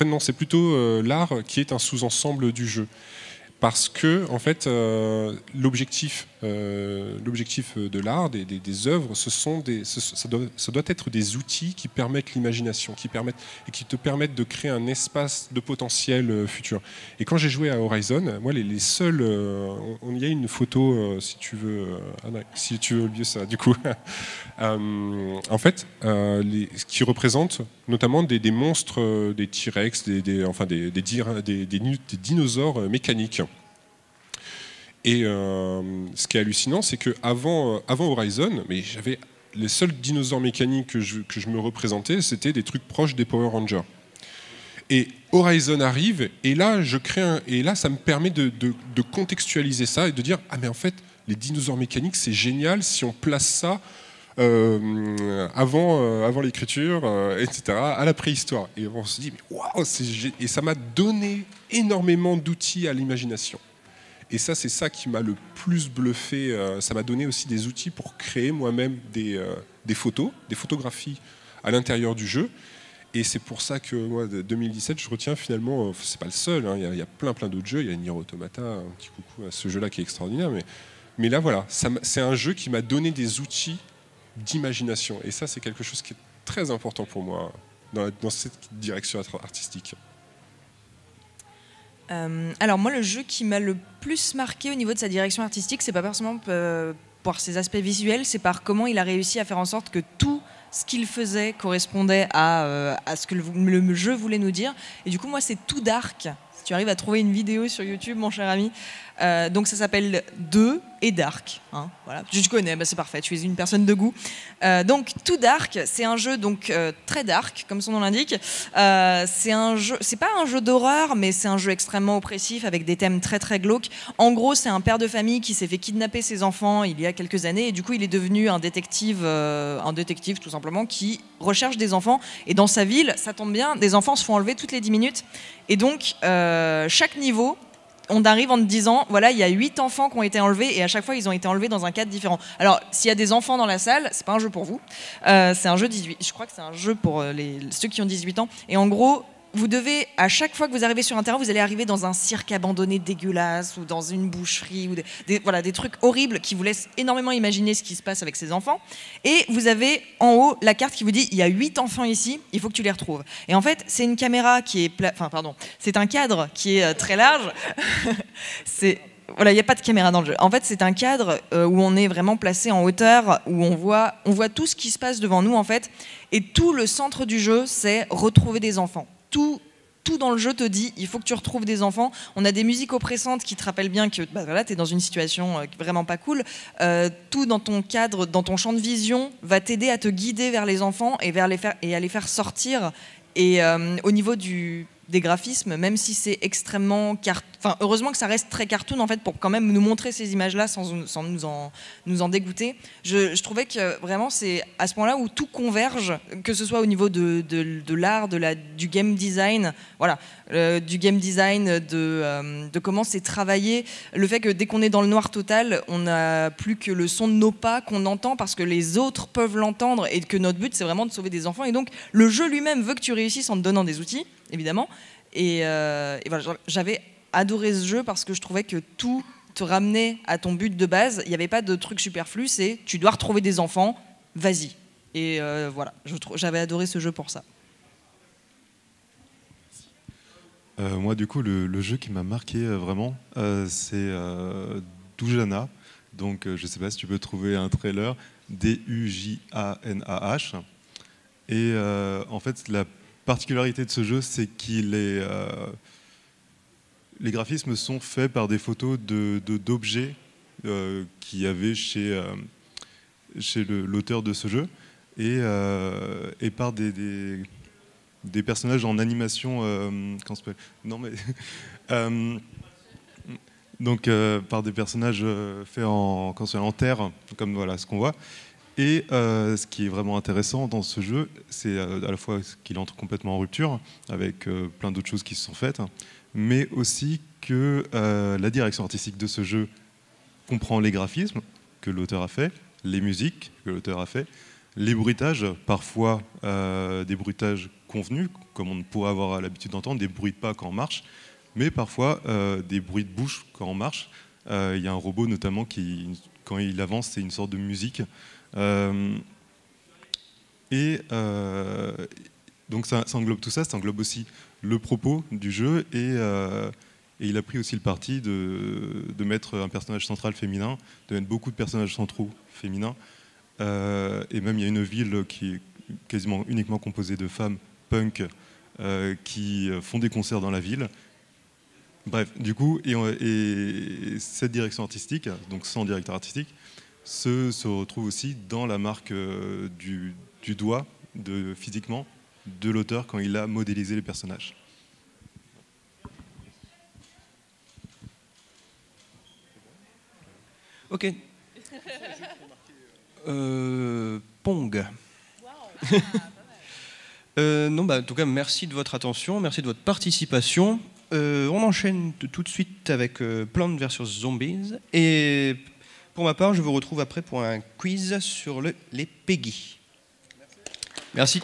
non, c'est plutôt l'art qui est un sous-ensemble du jeu. Parce que, en fait, l'objectif de l'art, des œuvres, ça doit être des outils qui permettent l'imagination, qui te permettent de créer un espace de potentiel futur. Et quand j'ai joué à Horizon, moi, les seuls, il y a une photo, si tu veux oublier ça, du coup, en fait, qui représente notamment des monstres, des T-Rex, des dinosaures mécaniques. Et ce qui est hallucinant, c'est qu'avant Horizon, mais j'avais les seuls dinosaures mécaniques que je me représentais, c'était des trucs proches des Power Rangers. Et Horizon arrive, et là, ça me permet de contextualiser ça et de dire mais en fait, les dinosaures mécaniques, c'est génial si on place ça avant l'écriture, etc., à la préhistoire. Et on se dit waouh, et ça m'a donné énormément d'outils à l'imagination. Et ça, c'est ça qui m'a le plus bluffé. Ça m'a donné aussi des outils pour créer moi-même des photographies à l'intérieur du jeu. Et c'est pour ça que moi, 2017, je retiens finalement, c'est pas le seul, hein, il y a plein d'autres jeux. Il y a Nier Automata, un petit coucou à ce jeu-là qui est extraordinaire. Mais là, voilà, c'est un jeu qui m'a donné des outils d'imagination. Et ça, c'est quelque chose qui est très important pour moi dans cette direction artistique. Alors moi, le jeu qui m'a le plus marqué au niveau de sa direction artistique, c'est pas forcément par ses aspects visuels, c'est par comment il a réussi à faire en sorte que tout ce qu'il faisait correspondait à ce que le jeu voulait nous dire. Et du coup, moi, c'est Too Dark. Si tu arrives à trouver une vidéo sur YouTube, mon cher ami. Donc ça s'appelle 2 et Dark. Hein, voilà. Je connais, c'est parfait, tu es une personne de goût. Donc Too Dark, c'est un jeu donc, très dark, comme son nom l'indique. C'est pas un jeu d'horreur, mais c'est un jeu extrêmement oppressif avec des thèmes très très glauques. En gros, c'est un père de famille qui s'est fait kidnapper ses enfants il y a quelques années et du coup il est devenu un détective tout simplement qui recherche des enfants. Et dans sa ville, ça tombe bien, des enfants se font enlever toutes les 10 minutes. Et donc chaque niveau, on arrive en te disant, voilà, il y a 8 enfants qui ont été enlevés et à chaque fois, ils ont été enlevés dans un cadre différent. Alors, s'il y a des enfants dans la salle, c'est pas un jeu pour vous. C'est un jeu 18. Je crois que c'est un jeu pour ceux qui ont 18 ans. Et en gros, vous devez, à chaque fois que vous arrivez sur un terrain, vous allez arriver dans un cirque abandonné dégueulasse ou dans une boucherie ou des trucs horribles qui vous laissent énormément imaginer ce qui se passe avec ces enfants. Et vous avez en haut la carte qui vous dit il y a 8 enfants ici, il faut que tu les retrouves. Et en fait, c'est une caméra qui est c'est un cadre qui est très large. Voilà, il n'y a pas de caméra dans le jeu. En fait, c'est un cadre où on est vraiment placé en hauteur, où on voit tout ce qui se passe devant nous, en fait. Et tout le centre du jeu, c'est retrouver des enfants. Tout dans le jeu te dit, il faut que tu retrouves des enfants. On a des musiques oppressantes qui te rappellent bien que voilà, tu es dans une situation vraiment pas cool. Tout dans ton cadre, dans ton champ de vision, va t'aider à te guider vers les enfants et à les faire sortir. Et au niveau des graphismes, même si c'est extrêmement heureusement que ça reste très cartoon en fait pour quand même nous montrer ces images-là sans nous en dégoûter. Je trouvais que vraiment c'est à ce point-là où tout converge, que ce soit au niveau de l'art, du game design, voilà, du game design, de comment c'est travaillé, le fait que dès qu'on est dans le noir total, on n'a plus que le son de nos pas qu'on entend parce que les autres peuvent l'entendre et que notre but c'est vraiment de sauver des enfants et donc le jeu lui-même veut que tu réussisses en te donnant des outils, évidemment. Et voilà, j'avais adoré ce jeu parce que je trouvais que tout te ramenait à ton but de base. Il n'y avait pas de truc superflu, c'est tu dois retrouver des enfants, vas-y. Et voilà, j'avais adoré ce jeu pour ça. Moi, du coup, le jeu qui m'a marqué vraiment, c'est Doujanah. Donc, je ne sais pas si tu peux trouver un trailer, Dujanah. Et en fait, la particularité de ce jeu, c'est qu'il est... les graphismes sont faits par des photos d'objets qu'il y avait chez l'auteur de ce jeu et par des personnages en animation. Comment ça s'appelle ? Non mais donc par des personnages faits en terre, comme voilà ce qu'on voit. Et ce qui est vraiment intéressant dans ce jeu, c'est à la fois qu'il entre complètement en rupture avec plein d'autres choses qui se sont faites, mais aussi que la direction artistique de ce jeu comprend les graphismes que l'auteur a fait, les musiques que l'auteur a fait, les bruitages, parfois des bruitages convenus, comme on pourrait avoir l'habitude d'entendre, des bruits de pas quand on marche, mais parfois des bruits de bouche quand on marche. Il y a un robot notamment qui, quand il avance, c'est une sorte de musique. Donc ça englobe tout ça, ça englobe aussi le propos du jeu et il a pris aussi le parti de mettre un personnage central féminin, de mettre beaucoup de personnages centraux féminins et même il y a une ville qui est quasiment uniquement composée de femmes punk qui font des concerts dans la ville. Bref, du coup, et cette direction artistique, donc sans directeur artistique, se retrouve aussi dans la marque du doigt, physiquement, de l'auteur quand il a modélisé les personnages. Ok. Pong. Non, en tout cas, merci de votre attention, merci de votre participation. On enchaîne tout de suite avec Plants vs Zombies. Et pour ma part, je vous retrouve après pour un quiz sur les PEGI. Merci.